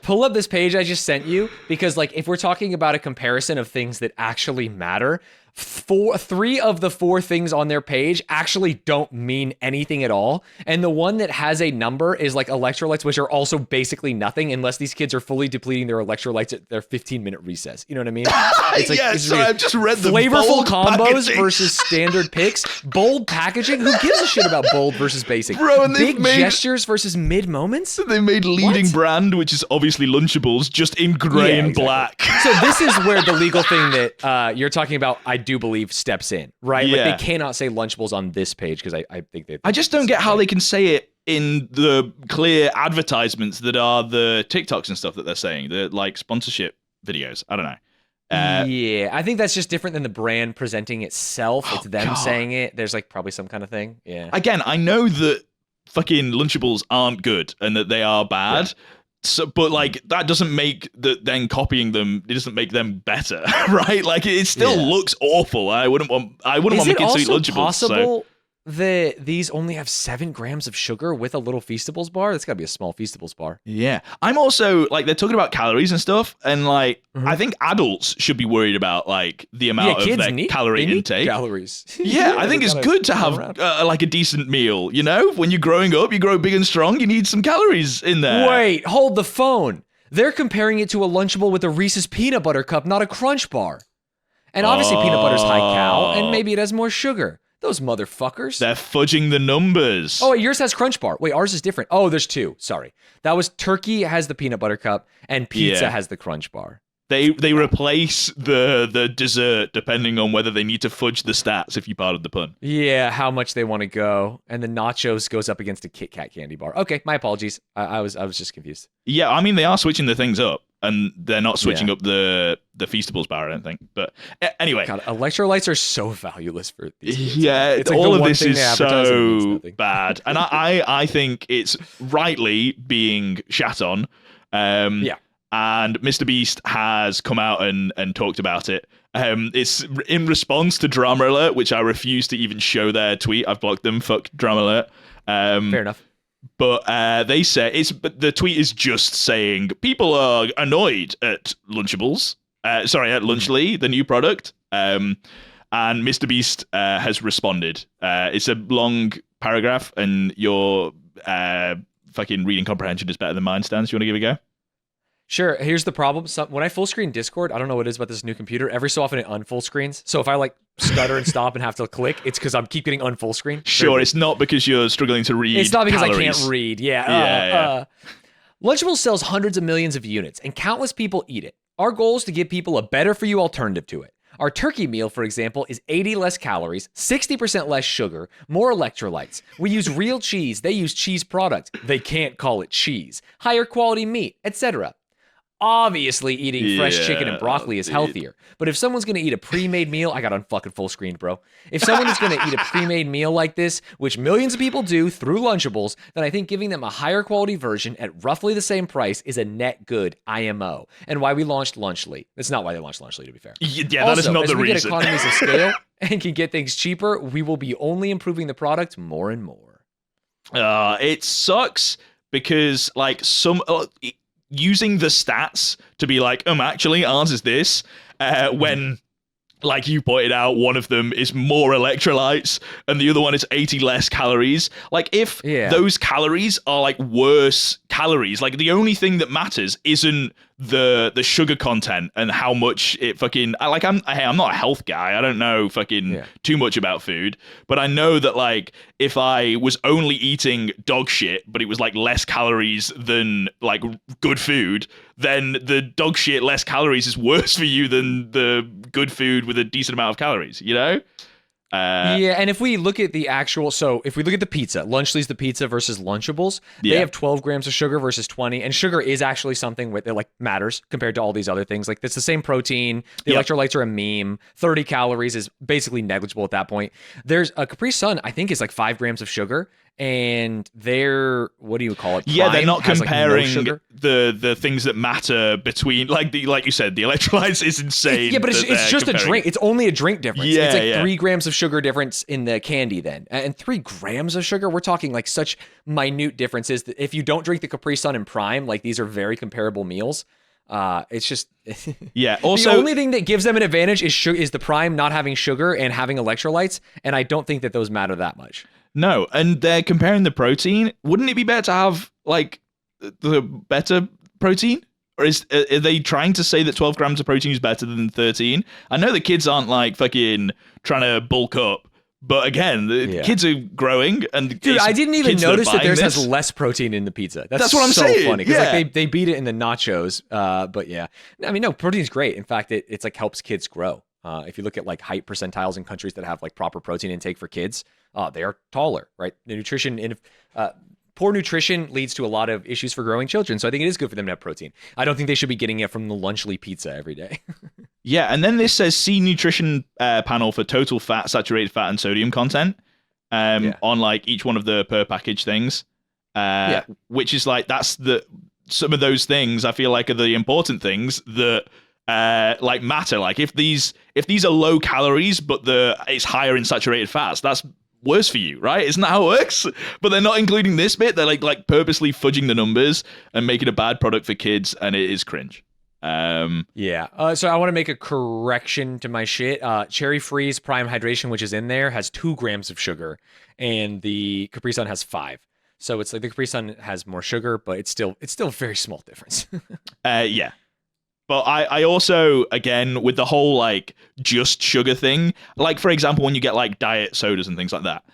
Pull up this page I just sent you because like if we're talking about a comparison of things that actually matter, 3 of the 4 things on their page actually don't mean anything at all. And the one that has a number is like electrolytes, which are also basically nothing unless these kids are fully depleting their electrolytes at their 15-minute recess. You know what I mean? It's like, I've just read the flavorful bold combos packaging versus standard picks. Bold packaging? Who gives a shit about bold versus basic? Bro, and big gestures versus mid moments? They made leading brand, which is obviously Lunchables, just in gray and black. So this is where the legal thing that you're talking about, I do believe, steps in, right? Yeah. Like they cannot say Lunchables on this page because I think they. I just don't get how they can say it in the clear advertisements that are the TikToks and stuff that they're saying, the like sponsorship videos. I don't know. Yeah, I think that's just different than the brand presenting itself. It's them saying it. There's like probably some kind of thing. Yeah. Again, I know that fucking Lunchables aren't good and that they are bad. Yeah. So, but like that doesn't make then copying them. It doesn't make them better, right? Like it still looks awful. I wouldn't want my kids to eat Lunchables. Possible? that these only have 7 grams of sugar with a little Feastables bar? That's got to be a small Feastables bar. Yeah. I'm also, like, they're talking about calories and stuff, and, like, I think adults should be worried about, like, the amount of their calorie intake. Calories. Yeah, I think it's good to have, like, a decent meal, you know? When you're growing up, you grow big and strong, you need some calories in there. Wait, hold the phone. They're comparing it to a Lunchable with a Reese's Peanut Butter Cup, not a Crunch Bar. And obviously peanut butter's high cal, and maybe it has more sugar. Those motherfuckers. They're fudging the numbers. Oh, wait, yours has Crunch Bar. Wait, ours is different. Oh, there's 2. Sorry. That was turkey has the peanut butter cup, and pizza has the Crunch Bar. They replace the dessert depending on whether they need to fudge the stats, if you pardon the pun. Yeah, how much they want to go. And the nachos goes up against a Kit Kat candy bar. Okay, my apologies. I was just confused. Yeah, I mean, they are switching the things up, and they're not switching up the Feastables bar, I don't think. But anyway. God, electrolytes are so valueless for these kids. Yeah, it's like all the of one this thing is they advertise and it means so nothing. bad. And I think it's rightly being shat on. Yeah. And Mr. Beast has come out and talked about it. It's in response to Drama Alert, which I refuse to even show their tweet. I've blocked them. Fuck Drama Alert. Fair enough. But they say but the tweet is just saying people are annoyed at Lunchables. At Lunchly, the new product. And Mr. Beast has responded. It's a long paragraph, and your fucking reading comprehension is better than mine, Stanz. You want to give it a go? Sure. Here's the problem. When I full screen Discord, I don't know what it is about this new computer. Every so often it unfull screens. So if I like stutter and stop and have to click, it's because I'm keep getting unfull screen. Sure, it's not because you're struggling to read. It's not because calories. I can't read. Yeah. Lunchables sells hundreds of millions of units, and countless people eat it. Our goal is to give people a better for you alternative to it. Our turkey meal, for example, is 80 less calories, 60% less sugar, more electrolytes. We use real cheese. They use cheese product. They can't call it cheese. Higher quality meat, etc. Obviously, eating fresh chicken and broccoli is healthier. But if someone's going to eat a pre-made meal, I got unfucking full screen, bro. If someone is going to eat a pre-made meal like this, which millions of people do through Lunchables, then I think giving them a higher quality version at roughly the same price is a net good IMO. And why we launched Lunchly. That's not why they launched Lunchly, to be fair. Yeah, also, that is not as the we reason. Get economies of scale and can get things cheaper, we will be only improving the product more and more. It sucks because, like, using the stats to be like, actually, ours is this, when, like you pointed out, one of them is more electrolytes and the other one is 80 less calories. Like, if those calories are, like, worse calories, like, the only thing that matters isn't the sugar content and how much it fucking, like, I'm not a health guy. I don't know fucking too much about food, but I know that, like, if I was only eating dog shit, but it was, like, less calories than, like, good food, then the dog shit less calories is worse for you than the good food with a decent amount of calories, you know? And if we look at the actual, so if we look at the pizza, Lunchly's the pizza versus Lunchables, they have 12 grams of sugar versus 20, and sugar is actually something that like matters compared to all these other things. Like, it's the same protein, the electrolytes are a meme, 30 calories is basically negligible at that point. There's a Capri Sun, I think, is like 5 grams of sugar, and they're, what do you call it? Yeah, they're not has, comparing like, no the things that matter between, like you said, the electrolytes is insane. Yeah, but it's just a drink. It's only a drink difference. Yeah, it's like 3 grams of sugar difference in the candy then. And 3 grams of sugar, we're talking like such minute differences that if you don't drink the Capri Sun and Prime, like, these are very comparable meals. It's just also the only thing that gives them an advantage is the Prime not having sugar and having electrolytes, and I don't think that those matter that much. No, and they're comparing the protein. Wouldn't it be better to have, like, the better protein? Or are they trying to say that 12 grams of protein is better than 13? I know the kids aren't, like, fucking trying to bulk up, but again, the kids are growing, and dude, I didn't even notice that theirs has less protein in the pizza. That's what I'm saying. Funny because like they beat it in the nachos. But yeah, I mean, no, protein's great. In fact, it's like helps kids grow. If you look at like height percentiles in countries that have like proper protein intake for kids, they are taller, right? The nutrition poor nutrition leads to a lot of issues for growing children. So I think it is good for them to have protein. I don't think they should be getting it from the Lunchly pizza every day. Yeah, and then this says see nutrition panel for total fat, saturated fat, and sodium content on like each one of the per package things. Which is like some of those things I feel like are the important things that like matter. Like if these are low calories but it's higher in saturated fats, that's worse for you, right? Isn't that how it works? But they're not including this bit. They're like purposely fudging the numbers and making a bad product for kids, and it is cringe. So I want to make a correction to my shit. Cherry Freeze Prime Hydration, which is in there, has 2 grams of sugar, and the Capri Sun has 5. So it's like the Capri Sun has more sugar, but it's still a very small difference. Yeah. But I also, again, with the whole like just sugar thing, like for example, when you get like diet sodas and things like that,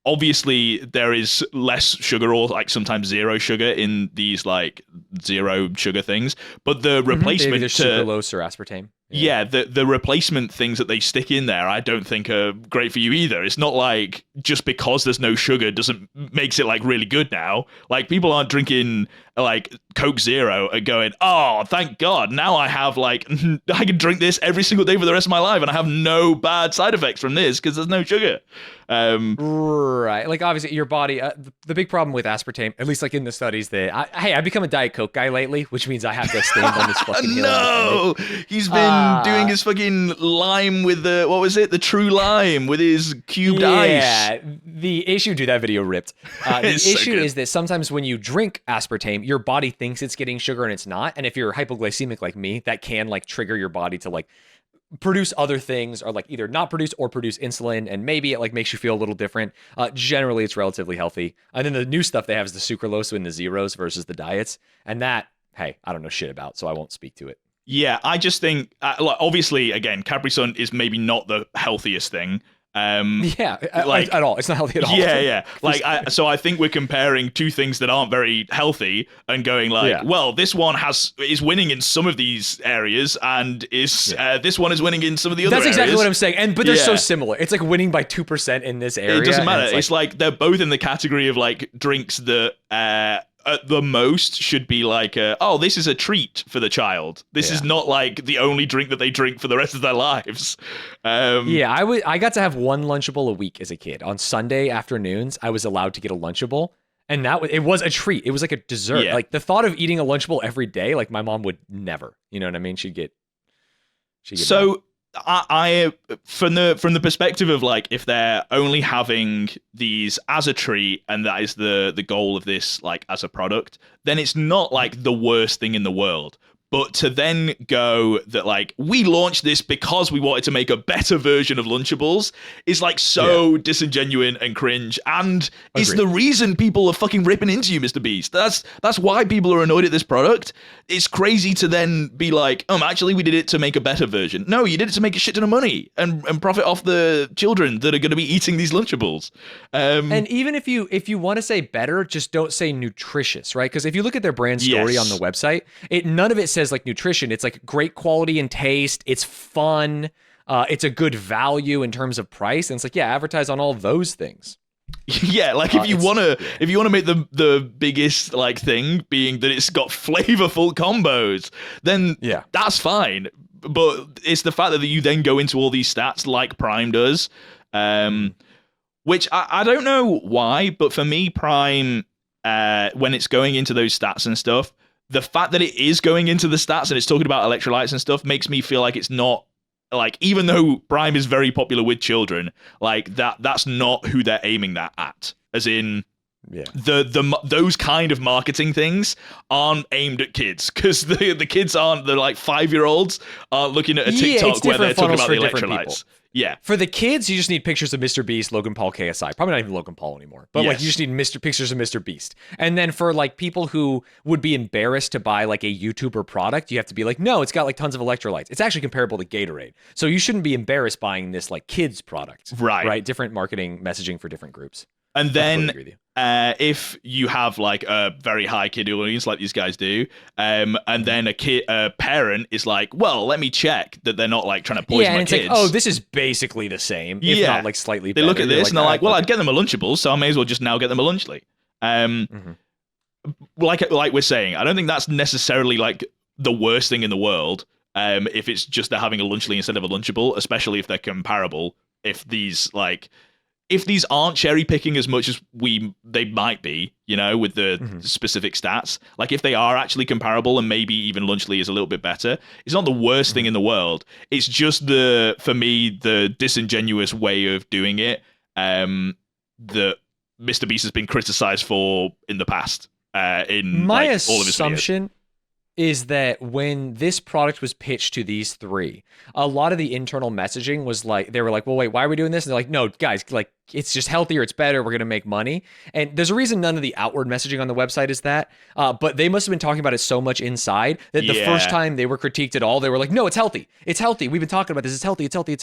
obviously there is less sugar or like sometimes zero sugar in these like zero sugar things, but the replacement Maybe to sucralose or aspartame. Yeah, the replacement things that they stick in there, I don't think are great for you either. It's not like just because there's no sugar makes it like really good now. Like people aren't drinking like Coke Zero and going, oh, thank God, now I have like I can drink this every single day for the rest of my life and I have no bad side effects from this because there's no sugar. Right, like obviously your body. The big problem with aspartame, at least like in the studies, that I've become a Diet Coke guy lately, which means I have to stand on this fucking hill. No, he's been doing his fucking lime with the true lime with his cubed ice. Yeah, the issue, dude, that video ripped. The issue is that sometimes when you drink aspartame, your body thinks it's getting sugar and it's not. And if you're hypoglycemic like me, that can like trigger your body to like produce other things, or like either not produce or produce insulin, and maybe it like makes you feel a little different. Generally, it's relatively healthy. And then the new stuff they have is the sucralose and the zeros versus the diets, and that, hey, I don't know shit about, so I won't speak to it. Yeah, I just think, like, obviously, again, Capri Sun is maybe not the healthiest thing. Like at all. It's not healthy at all. Yeah. So I think we're comparing two things that aren't very healthy and going like, well, this one is winning in some of these areas, and this one is winning in some of the other. That's exactly areas. what I'm saying. But they're so similar. It's like winning by 2% in this area. It doesn't matter. It's like they're both in the category of like drinks that at the most should be like, this is a treat for the child. This is not like the only drink that they drink for the rest of their lives. I got to have one Lunchable a week as a kid. On Sunday afternoons, I was allowed to get a Lunchable, and it was a treat. It was like a dessert. Yeah. Like the thought of eating a Lunchable every day, like my mom would never. You know what I mean? She'd get so. mad. I from the perspective of like, if they're only having these as a treat and that is the goal of this like as a product, then it's not like the worst thing in the world. But to then go that like we launched this because we wanted to make a better version of Lunchables is like so disingenuous and cringe, and it's the reason people are fucking ripping into you, Mr. Beast. That's why people are annoyed at this product. It's crazy to then be like, actually we did it to make a better version. No, you did it to make a shit ton of money and profit off the children that are going to be eating these Lunchables. And even if you want to say better, just don't say nutritious, right? Because if you look at their brand story on the website, none of it says like nutrition. It's like great quality and taste. It's fun. It's a good value in terms of price. And it's like, advertise on all those things. Yeah, like if you want to make the biggest like thing being that it's got flavorful combos, then that's fine. But it's the fact that you then go into all these stats like Prime does, which I don't know why, but for me, Prime, when it's going into those stats and stuff, the fact that it is going into the stats and it's talking about electrolytes and stuff makes me feel like it's not, like, even though Prime is very popular with children, like that's not who they're aiming that at. As in, those kind of marketing things aren't aimed at kids, because the kids aren't, the like 5-year-olds are looking at a TikTok where they're talking about the electrolytes. Yeah. For the kids, you just need pictures of Mr. Beast, Logan Paul, KSI. Probably not even Logan Paul anymore. But like you just need pictures of Mr. Beast. And then for like people who would be embarrassed to buy like a YouTuber product, you have to be like, no, it's got like tons of electrolytes. It's actually comparable to Gatorade. So you shouldn't be embarrassed buying this like kids product. Right. Different marketing messaging for different groups. And then if you have like a very high kid audience like these guys do, and then a parent is like, well, let me check that they're not like trying to poison my kids. Like, this is basically the same, if not like slightly better. They look at this and they're like, well, I'd get them a Lunchable, so I may as well just now get them a Lunchly. Like we're saying, I don't think that's necessarily like the worst thing in the world. If it's just they're having a Lunchly instead of a Lunchable, especially if they're comparable. If these aren't cherry picking as much as they might be, you know, with the specific stats, like if they are actually comparable and maybe even Lunchly is a little bit better, it's not the worst thing in the world. It's just for me, the disingenuous way of doing it. that Mr. Beast has been criticized for in the past. In My like, all of his videos. assumption is that when this product was pitched to these three, a lot of the internal messaging was like, they were like, well, wait, why are we doing this? And they're like, no, guys, like, it's just healthier, it's better, we're going to make money. And there's a reason none of the outward messaging on the website is that, but they must have been talking about it so much inside that the first time they were critiqued at all, they were like, no, it's healthy, we've been talking about this, it's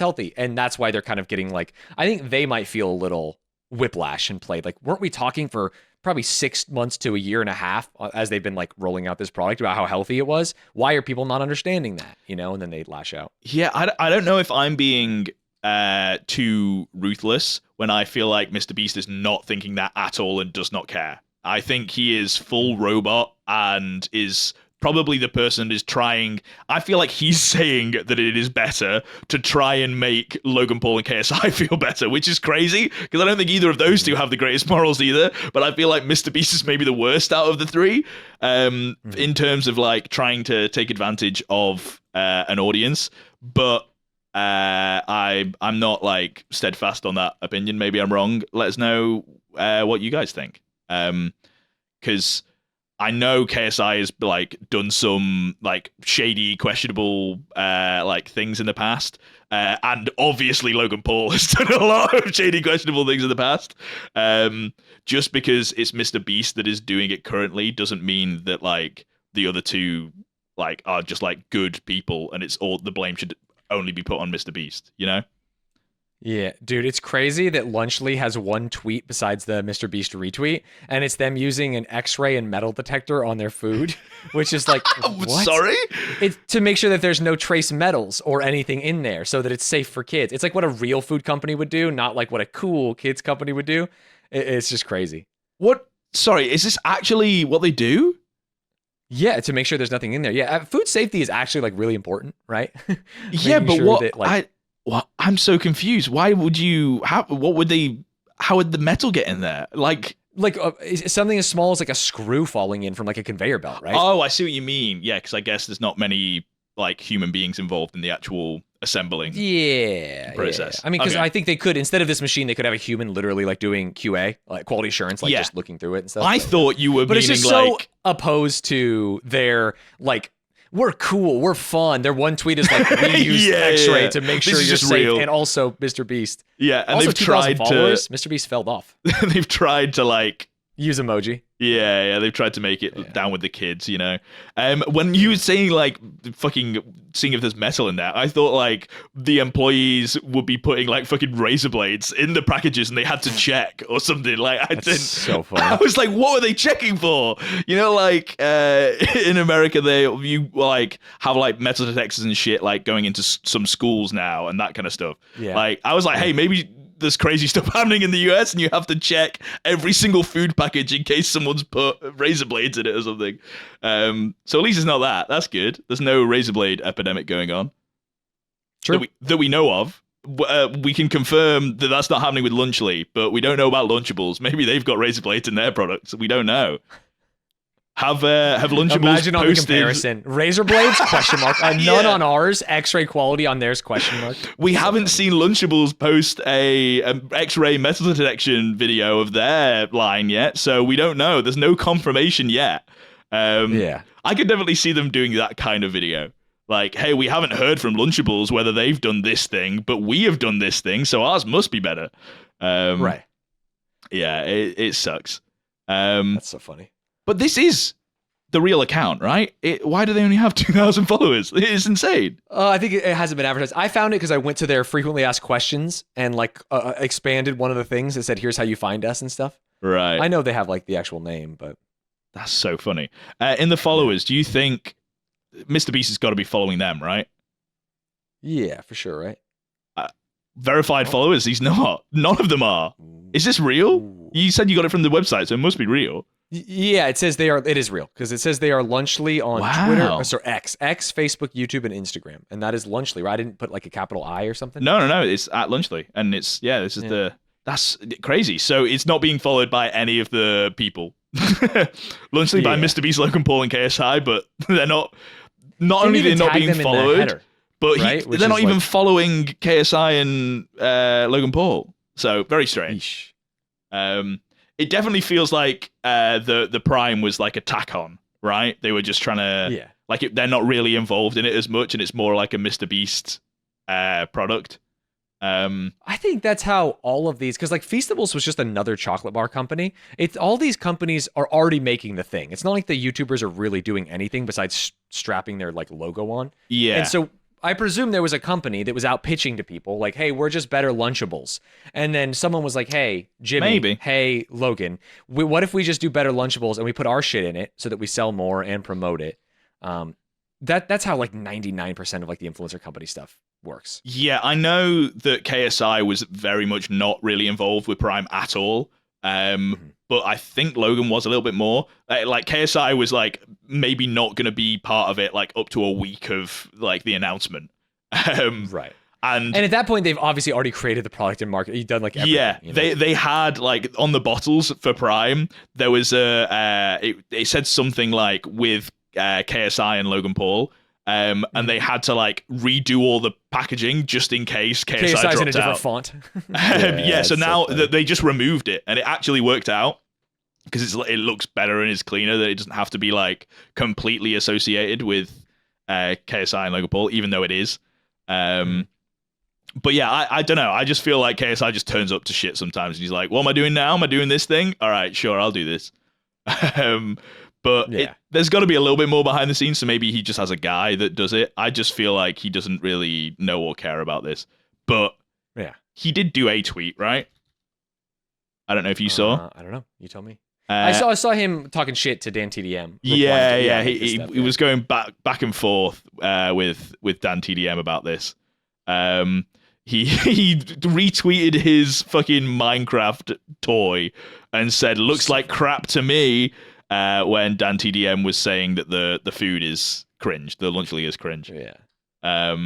healthy. And that's why they're kind of getting like, I think they might feel a little whiplash and played. Like, weren't we talking for probably 6 months to a year and a half as they've been like rolling out this product about how healthy it was? Why are people not understanding that, you know? And then they lash out. Yeah, I don't know if I'm being too ruthless when I feel like Mr. Beast is not thinking that at all and does not care. I think he is full robot and is probably the person that is trying. I feel like he's saying that it is better to try and make Logan Paul and KSI feel better, which is crazy because I don't think either of those two have the greatest morals either. But I feel like Mr. Beast is maybe the worst out of the three in terms of like trying to take advantage of an audience. But I'm not like steadfast on that opinion. Maybe I'm wrong. Let us know what you guys think, because I know KSI has like done some like shady, questionable like things in the past, and obviously Logan Paul has done a lot of shady, questionable things in the past. Just because it's Mr. Beast that is doing it currently doesn't mean that like the other two like are just like good people, and it's all the blame should only be put on Mr. Beast. You know? Yeah, dude, it's crazy that Lunchly has one tweet besides the Mr. Beast retweet, and it's them using an X-ray and metal detector on their food, which is like, what? Sorry? It's to make sure that there's no trace metals or anything in there so that it's safe for kids. It's like what a real food company would do, not like what a cool kids company would do. It's just crazy. What? Sorry, is this actually what they do? Yeah, to make sure there's nothing in there. Yeah, food safety is actually like really important, right? Yeah, but sure what? That, like, well, I'm so confused. Why would you? How would the metal get in there? Like something as small as like a screw falling in from like a conveyor belt, right? Oh, I see what you mean. Yeah, because I guess there's not many like human beings involved in the actual assembling process. Yeah. I mean, because I think they could, instead of this machine, they could have a human literally like doing QA, like quality assurance, like just looking through it and stuff. I thought you were but meaning it's just like so opposed to their like, we're cool, we're fun. Their one tweet is like, we use X-ray to make sure you're safe, real. And also Mr. Beast. Yeah, and also, they've tried followers, Mr. Beast fell off. They've tried to like use emoji. Yeah, they've tried to make it down with the kids, you know. When you were saying like fucking seeing if there's metal in there, I thought like the employees would be putting like fucking razor blades in the packages and they had to check or something. Like That's so funny. I was like, what are they checking for? You know, like in America, you like have like metal detectors and shit like going into some schools now and that kind of stuff. Yeah. Like I was like, hey, maybe there's crazy stuff happening in the US and you have to check every single food package in case someone's put razor blades in it or something. So at least it's not that. That's good. There's no razor blade epidemic going on. True. That we know of. We can confirm that that's not happening with Lunchly, but we don't know about Lunchables. Maybe they've got razor blades in their products. We don't know. Have Lunchables Imagine on posted... the comparison. Razor blades, question mark. None on ours. X-ray quality on theirs, question mark. We haven't seen Lunchables post a X-ray metal detection video of their line yet, so we don't know. There's no confirmation yet. I could definitely see them doing that kind of video. Like, hey, we haven't heard from Lunchables whether they've done this thing, but we have done this thing, so ours must be better. Right. Yeah, it sucks. That's so funny. But this is the real account, right? Why do they only have 2,000 followers? It's insane. I think it hasn't been advertised. I found it because I went to their frequently asked questions and like expanded one of the things that said, here's how you find us and stuff. Right. I know they have like the actual name, but... That's so funny. In the followers, do you think Mr. Beast has got to be following them, right? Yeah, for sure, right? Verified followers, he's not. None of them are. Is this real? You said you got it from the website, so it must be real. Yeah, it says it is real because it says they are Lunchly on Twitter, X, Facebook, YouTube, and Instagram, and that is Lunchly. Right? I didn't put like a capital I or something. No, it's at Lunchly, and it's that's crazy. So it's not being followed by any of the people. Lunchly by Mr. Beast, Logan Paul, and KSI, but they're not. Not only they're not being followed, but they're not even following KSI and Logan Paul. So very strange. It definitely feels like the Prime was like a tack on, right? They were just trying to they're not really involved in it as much, and it's more like a Mr. Beast product. I think that's how all of these, because like Feastables was just another chocolate bar company. It's all these companies are already making the thing. It's not like the YouTubers are really doing anything besides strapping their like logo on. Yeah. And so I presume there was a company that was out pitching to people like, hey, we're just better Lunchables. And then someone was like, hey, Jimmy, hey, Logan, what if we just do better Lunchables and we put our shit in it so that we sell more and promote it? That's how like 99% of like the influencer company stuff works. Yeah, I know that KSI was very much not really involved with Prime at all. But I think Logan was a little bit more. Like KSI was like maybe not going to be part of it like up to a week of like the announcement. Right. And at that point, they've obviously already created the product and market. You've done like everything. Yeah, you know? they had like on the bottles for Prime, there was it said something like with KSI and Logan Paul. And they had to like redo all the packaging just in case KSI's dropped in a different out. font. So now they just removed it, and it actually worked out because it looks better and is cleaner. That it doesn't have to be like completely associated with KSI and Logan Paul, even though it is. But yeah, I don't know. I just feel like KSI just turns up to shit sometimes, and he's like, "What am I doing now? Am I doing this thing? All right, sure, I'll do this." But there's got to be a little bit more behind the scenes, so maybe he just has a guy that does it. I just feel like he doesn't really know or care about this. But he did do a tweet, right? I don't know if you saw. I don't know. You tell me. I saw him talking shit to Dan TDM. He was going back and forth with Dan TDM about this. He retweeted his fucking Minecraft toy and said, "Looks like crap to me." When Dan TDM was saying that the food is cringe, the Lunch League is cringe. Yeah.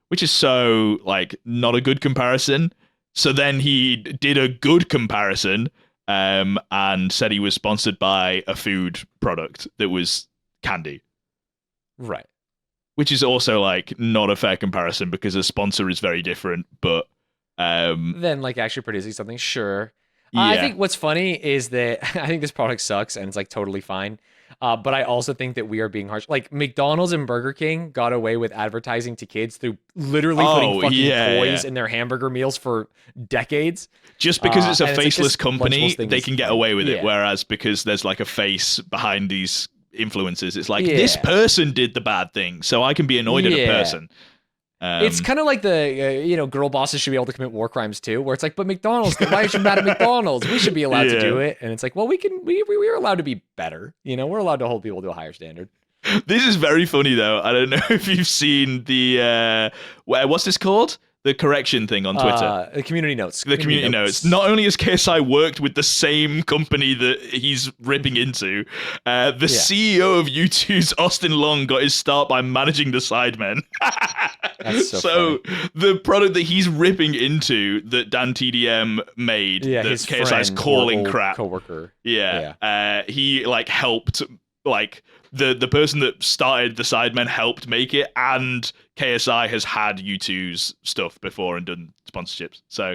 Which is so like not a good comparison. So then he did a good comparison and said he was sponsored by a food product that was candy. Right. Which is also like not a fair comparison because a sponsor is very different, but then like actually producing something, sure. I think what's funny is that I think this product sucks and it's like totally fine. But I also think that we are being harsh. Like McDonald's and Burger King got away with advertising to kids through literally putting fucking toys in their hamburger meals for decades. Just because it's a faceless company, they can get away with it. Whereas because there's like a face behind these influencers, it's like this person did the bad thing, so I can be annoyed at a person. It's kind of like the girl bosses should be able to commit war crimes too, where it's like, but McDonald's, why are you mad at McDonald's? We should be allowed to do it, and it's like, well, we're allowed to be better. We're allowed to hold people to a higher standard. This is very funny though. I don't know if you've seen the what's this called? The correction thing on Twitter. The community notes. The community notes. Not only has KSI worked with the same company that he's ripping into, the CEO of U2's Austin Long got his start by managing the Sidemen. That's so funny. The product that he's ripping into that Dan TDM made, that his KSI's calling crap. Coworker. He like helped like the person that started the Sidemen helped make it, and KSI has had U2's stuff before and done sponsorships. So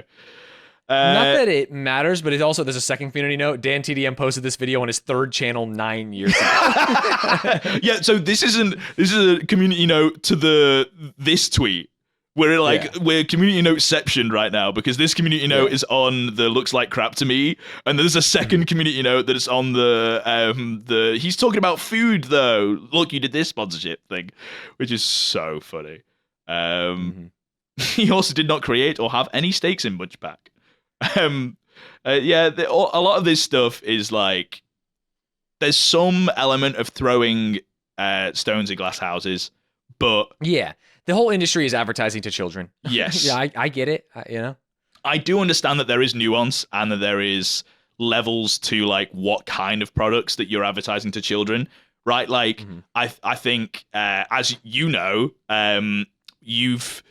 not that it matters, but it also, there's a second community note. Dan TDM posted this video on his third channel 9 years ago. So this is a community note to this tweet. We're community noteception right now because this community note is on the looks like crap to me, and there's a second community note that is on the he's talking about food though. Look, you did this sponsorship thing, which is so funny. He also did not create or have any stakes in Munchpack. A lot of this stuff is like there's some element of throwing stones at glass houses, but the whole industry is advertising to children. Yes. I get it. I do understand that there is nuance and that there is levels to like what kind of products that you're advertising to children, right? Like I think as you know, you've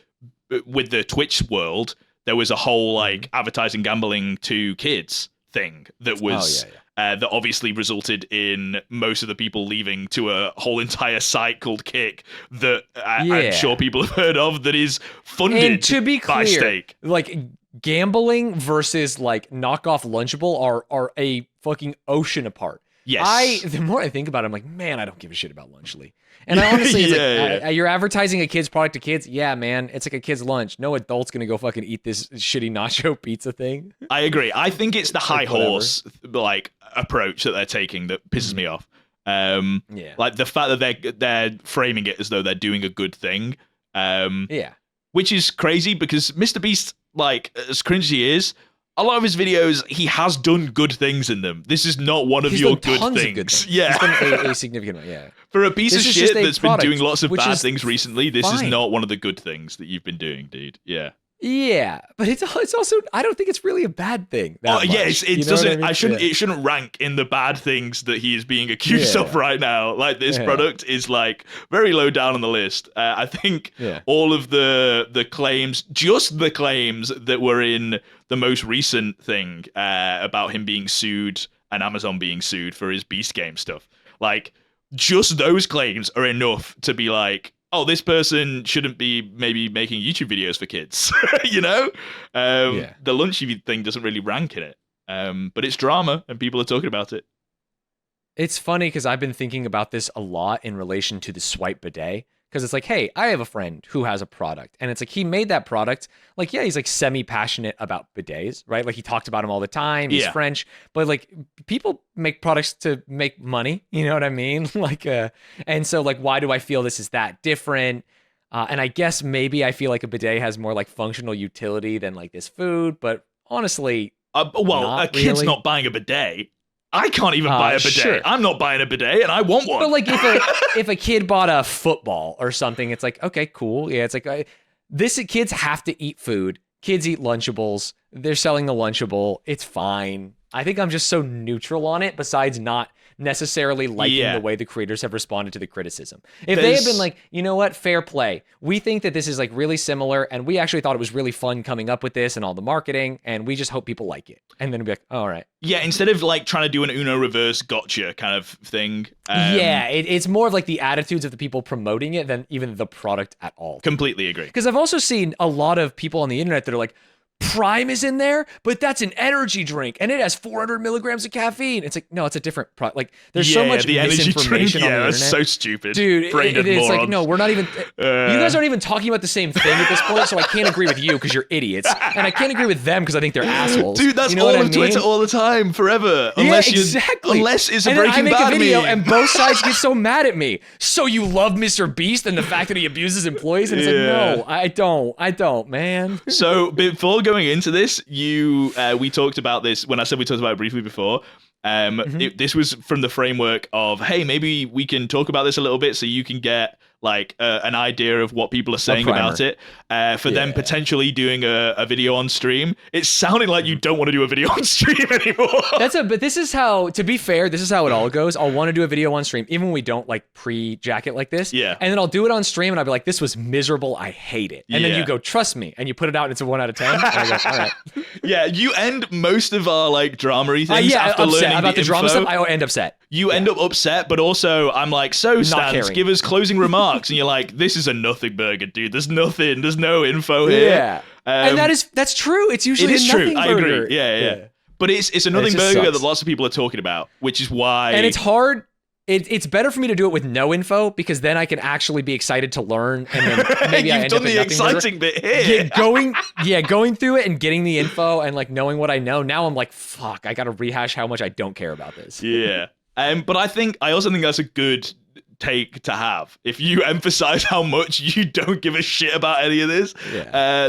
with the Twitch world, there was a whole like advertising gambling to kids thing that was that obviously resulted in most of the people leaving to a whole entire site called Kick that I'm sure people have heard of that is funded and to be clear, by Stake. Like gambling versus like knockoff Lunchable are a fucking ocean apart. Yes. The more I think about it, I'm like, man, I don't give a shit about Lunchly. And I honestly, it's like, you're advertising a kid's product to kids. Yeah, man, it's like a kid's lunch. No adult's gonna go fucking eat this shitty nacho pizza thing. I agree. I think it's the high Like, whatever. horse like approach that they're taking that pisses me off. Yeah. Like the fact that they're framing it as though they're doing a good thing. Yeah. Which is crazy because Mr. Beast, like as cringe as he is, a lot of his videos, he has done good things in them. This is not one of He's your done good tons things. of good things. Yeah. He's done a significant one, yeah. For a piece This of is shit just a that's been product, doing lots of which bad is things recently, this is fine. not one of the good things that you've been doing, dude. Yeah. Yeah, but it's also I don't think it's really a bad thing. That Yeah, much. it You know doesn't. what I mean? I shouldn't. Yeah. It shouldn't rank in the bad things that he is being accused Yeah. of right now. Like this Yeah. product is like very low down on the list. I think Yeah. all of the claims, just the claims that were in the most recent thing about him being sued and Amazon being sued for his Beast Game stuff, like just those claims are enough to be like, oh, this person shouldn't be maybe making YouTube videos for kids, you know? Yeah. The lunchy thing doesn't really rank in it, but it's drama and people are talking about it. It's funny because I've been thinking about this a lot in relation to the swipe bidet. Because it's like, hey, I have a friend who has a product. And it's like, he made that product. Like, yeah, he's like semi-passionate about bidets, right? Like, he talked about them all the time. He's Yeah. French. But like, people make products to make money. You know what I mean? Like, and so like, why do I feel this is that different? And I guess maybe I feel like a bidet has more like functional utility than like this food. But honestly, Well, Not a kid's really. not buying a bidet. I can't even buy a bidet. Sure. I'm not buying a bidet, and I want one. but like if a kid bought a football or something, it's like, okay, cool. Yeah, it's like kids have to eat food. Kids eat Lunchables. They're selling the Lunchable. It's fine. I think I'm just so neutral on it, besides not necessarily liking Yeah. the way the creators have responded to the criticism. If they had been like, you know what, fair play. We think that this is like really similar, and we actually thought it was really fun coming up with this and all the marketing, and we just hope people like it. And then it'd be like, all right. Yeah, instead of like trying to do an Uno reverse gotcha kind of thing. Yeah, it's more of like the attitudes of the people promoting it than even the product at all. Completely agree. Because I've also seen a lot of people on the internet that are like, Prime is in there, but that's an energy drink and it has 400 milligrams of caffeine. It's like, no, it's a different product. Like, there's so much the energy drink. misinformation on the Yeah, internet. that's so stupid. Dude, Brain-dead it's like, morons. no, we're not even. You guys aren't even talking about the same thing at this point, so I can't agree with you because you're idiots, and I can't agree with them because I think they're assholes. Dude, that's you know all what of I mean? Twitter all the time, forever. Yeah, Unless exactly. Unless it's a and then Breaking I make Bad a video meme. and both sides get so mad at me. So you love Mr. Beast and the fact that he abuses employees? And it's Yeah. like, no, I don't, man. So before going into this, we talked about this when I said we talked about it briefly before. This was from the framework of, hey, maybe we can talk about this a little bit so you can get like an idea of what people are saying primer. about it for them potentially doing a video on stream. It's sounding like you don't want to do a video on stream anymore. But this is how, to be fair, this is how it all goes. I'll want to do a video on stream, even when we don't like pre-jack it like this. Yeah. And then I'll do it on stream and I'll be like, this was miserable. I hate it. And then Yeah. you go, trust me. And you put it out and it's a 1 out of 10. And I go, all right. Yeah, you end most of our like drama-y things Yeah, after upset learning about the drama info. stuff. I end upset. You end up upset, but also I'm like, so Stanz, caring. give us closing remarks. And you're like, this is a nothing burger, dude. There's nothing. There's no info here. Yeah. And that's true. It's usually It is a true. nothing I burger. agree. Yeah. But it's a nothing just burger sucks. that lots of people are talking about, which is why. And it's hard. It's better for me to do it with no info because then I can actually be excited to learn, and then maybe I You've end done up the in nothing burger. exciting bit here. Going through it and getting the info and like knowing what I know. Now I'm like, fuck, I got to rehash how much I don't care about this. Yeah. But I also think that's a good take to have. If you emphasize how much you don't give a shit about any of this,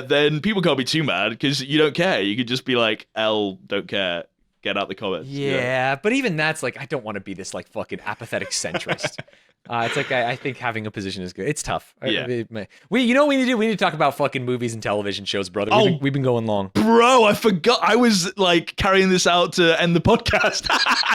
then people can't be too mad because you don't care. You could just be like, L, don't care. Get out the comments. Yeah, but even that's like, I don't want to be this like fucking apathetic centrist. It's like I think having a position is good. It's tough. Yeah. We you know what we need to do? We need to talk about fucking movies and television shows, brother. We've been going long. Bro, I forgot. I was like carrying this out to end the podcast.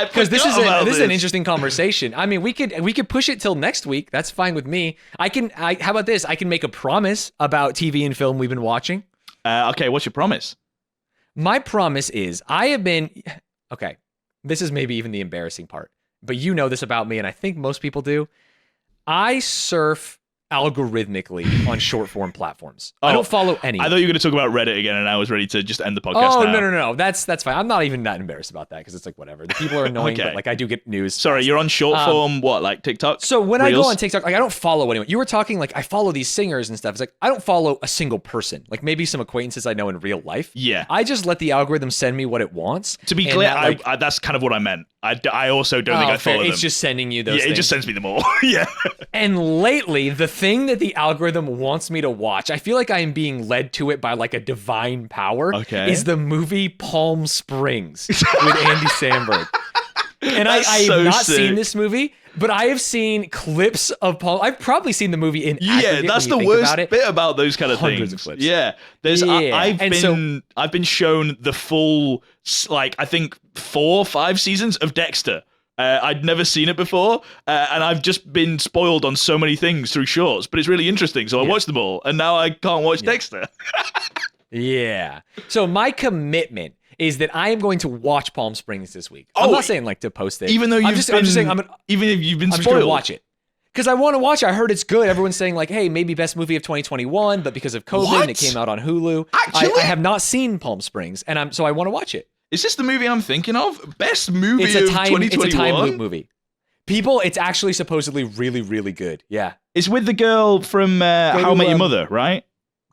Because this is an interesting conversation. I mean, we could push it till next week. That's fine with me. How about this? I can make a promise about TV and film we've been watching. Okay, what's your promise? My promise is okay, this is maybe even the embarrassing part, but you know this about me, and I think most people do. I surf algorithmically on short form platforms. I don't follow any. I thought you were going to talk about Reddit again, and I was ready to just end the podcast. Oh, now. no. That's fine. I'm not even that embarrassed about that because it's like whatever. The people are annoying, Okay. but like I do get news. Sorry, you're on short form, what, like TikTok? So when Reels? I go on TikTok, like I don't follow anyone. You were talking like I follow these singers and stuff. It's like I don't follow a single person. Like maybe some acquaintances I know in real life. Yeah. I just let the algorithm send me what it wants. To be and clear, that, like, that's kind of what I meant. I also don't think I fair. follow them. It's just sending you those yeah, things. it just sends me them all. Yeah. And lately, the thing that the algorithm wants me to watch, I feel like I am being led to it by like a divine power, Okay. is the movie Palm Springs with Andy Samberg. And I That's have not sick. seen this movie, but I have seen clips of Palm. I've probably seen the movie in Yeah, aggregate that's when the you think worst about it. bit about those kind of Hundreds things. of clips. Yeah, there's Yeah, I've and been shown the full like I think 4 or 5 seasons of Dexter. I'd never seen it before, and I've just been spoiled on so many things through shorts. But it's really interesting, so I watched them all, and now I can't watch Dexter. Yeah. So my commitment is that I am going to watch Palm Springs this week. I'm Oh, not saying like to post it. Even though I'm just saying even if you've been I'm just going spoiled, to watch it. Because I want to watch it. I heard it's good. Everyone's saying like, hey, maybe best movie of 2021, but because of COVID, What? and it came out on Hulu. Actually? I have not seen Palm Springs, and so I want to watch it. Is this the movie I'm thinking of? Best movie It's of a time 2021? It's a time loop movie. People, it's actually supposedly really, really good. Yeah. It's with the girl from How I Met Your Mother, right?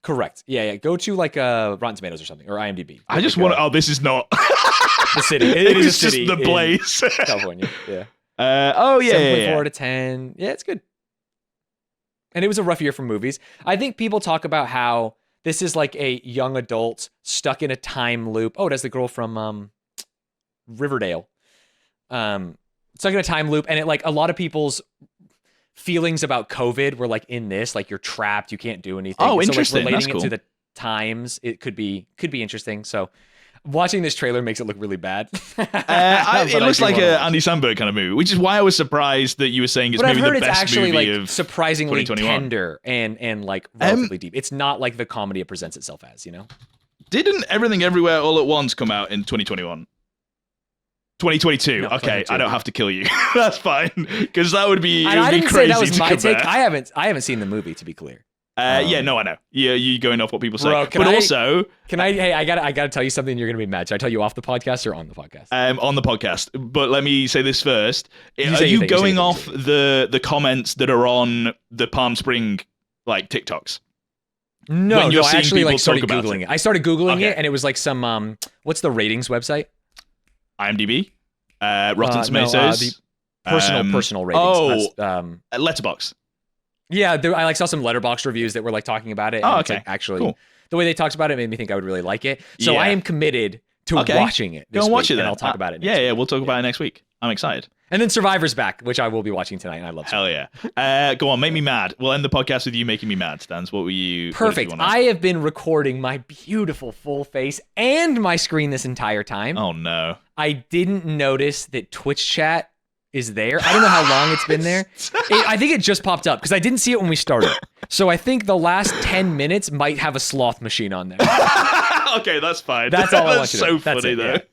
Correct. Yeah. Go to like Rotten Tomatoes or something, or IMDb. I just want to. Oh, this is not. the city. It is It's a just city the in place. California. Yeah. Oh yeah, 7.4 yeah. to 10. Yeah, it's good. And it was a rough year for movies. I think people talk about how this is like a young adult stuck in a time loop. Oh, it has the girl from Riverdale. Stuck in a time loop, and it like a lot of people's feelings about COVID were like in this, like you're trapped, you can't do anything. Oh, So, interesting. like, That's relating cool. it to the times, it could be interesting. So watching this trailer makes it look really bad. It looks like a Andy Samberg kind of movie, which is why I was surprised that you were saying it's But I've maybe heard the it's best actually movie like of surprisingly 2021. tender and like relatively deep. It's not like the comedy it presents itself as, you know? Didn't Everything Everywhere All at Once come out in 2021? 2022. No, Okay, 2022. I don't have to kill you. That's fine, because that would be. And it would I be didn't crazy say that was to my compare. take. I haven't seen the movie, to be clear. Yeah, no, I know. You going off what people say, Bro, but also Hey, I gotta tell you something. You're gonna be mad. Should I tell you off the podcast or on the podcast? on the podcast. But let me say this first: You Are say you your thing, going you off say the comments that are on the Palm Spring like TikToks? No, when you're I seeing actually people like started talk about googling it. it. I started googling Okay. it, and it was like some what's the ratings website? IMDb, Rotten No, Tomatoes, the personal ratings. Oh, That's, Letterboxd. yeah, I like saw some Letterboxd reviews that were like talking about it. Oh, and it's, okay. like, actually, Cool. the way they talked about it made me think I would really like it. So Yeah. I am committed to Okay. watching it. This Go and watch week, it then. and I'll talk about it. Next Yeah, week. we'll talk about it next week. I'm excited. And then Survivor's back, which I will be watching tonight, and I love. Hell yeah. Go on, make me mad. We'll end the podcast with you making me mad, Stanz. What were you? what did Perfect. you wanna- I have been recording my beautiful full face and my screen this entire time. Oh no. I didn't notice that Twitch chat is there. I don't know how long it's been there. I think it just popped up because I didn't see it when we started. So I think the last 10 minutes might have a sloth machine on there. Okay, that's fine. That's all I want That's you to so know. That's funny it,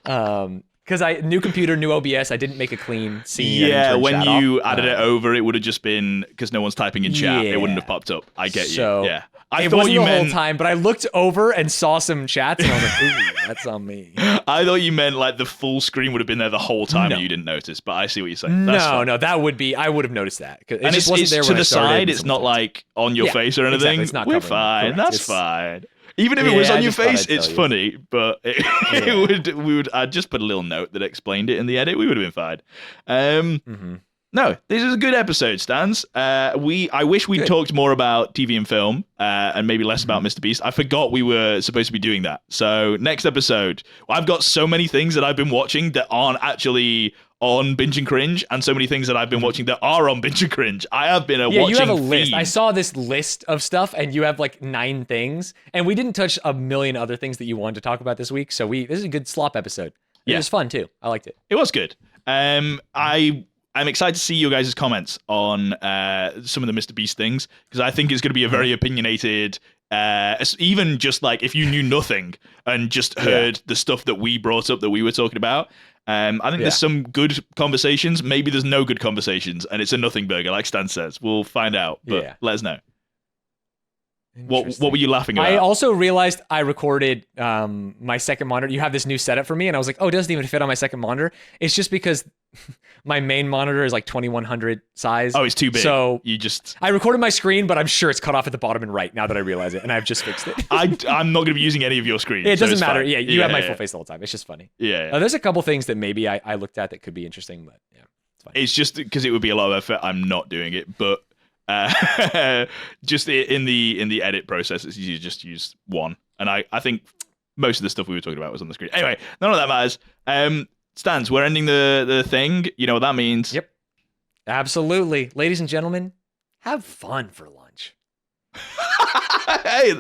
though. Because new computer, new OBS, I didn't make a clean scene. I didn't Yeah, turn when chat you off. added it over, it would have just been because no one's typing in chat. It wouldn't have Yeah. popped up. I get So, you. Yeah, I it thought wasn't you the meant. whole time, but I looked over and saw some chats, and I was like, "Ooh, that's on me." I thought you meant like the full screen would have been there the whole time No. and you didn't notice. But I see what you're saying. That's No, fine. no, that would be. I would have noticed that. It And just wasn't it's there to when I the started, side. and It's not sometimes- like on your Yeah, face or anything. exactly. It's not We're covering it. fine. Correct. That's It's- fine. Even if it was Yeah, on I your just thought face, I'd it's tell you. funny. But I'd just put a little note that explained it in the edit. We would have been fine. Mhm. No, this is a good episode, Stans. I wish we'd Good. talked more about TV and film, and maybe less about Mr. Beast. I forgot we were supposed to be doing that. So next episode, I've got so many things that I've been watching that aren't actually on Binge and Cringe, and so many things that I've been watching that are on Binge and Cringe. I have been Yeah, watching. you have a list. fiend. I saw this list of stuff, and you have like 9 things, and we didn't touch a million other things that you wanted to talk about this week. So this is a good slop episode. It Yeah. was fun too. I liked it. It was good. I'm excited to see your guys' comments on some of the Mr. Beast things, because I think it's going to be a very opinionated, even just like if you knew nothing and just heard the stuff that we brought up that we were talking about. I think there's some good conversations. Maybe there's no good conversations, and it's a nothing burger, like Stan says. We'll find out, but let us know. What were you laughing about? I also realized I recorded my second monitor. You have this new setup for me, and I was like, oh, it doesn't even fit on my second monitor. It's just because my main monitor is like 2100 size. Oh, it's too big. So I recorded my screen, but I'm sure it's cut off at the bottom and right now that I realize it, and I've just fixed it. I'm not going to be using any of your screen. It doesn't matter. Fine. Yeah, you have my full face the whole time. It's just funny. Yeah. There's a couple things that maybe I looked at that could be interesting, but yeah, it's fine. It's just because it would be a lot of effort. I'm not doing it, but just in the edit process, it's easy to just use one. And I think most of the stuff we were talking about was on the screen. Anyway, none of that matters. Stanz, we're ending the thing. You know what that means. Yep. Absolutely. Ladies and gentlemen, have fun for lunch. Hey,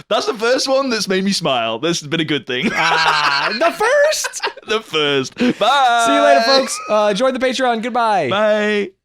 that's the first one that's made me smile. This has been a good thing. The first. The first. Bye. See you later, folks. Join the Patreon. Goodbye. Bye.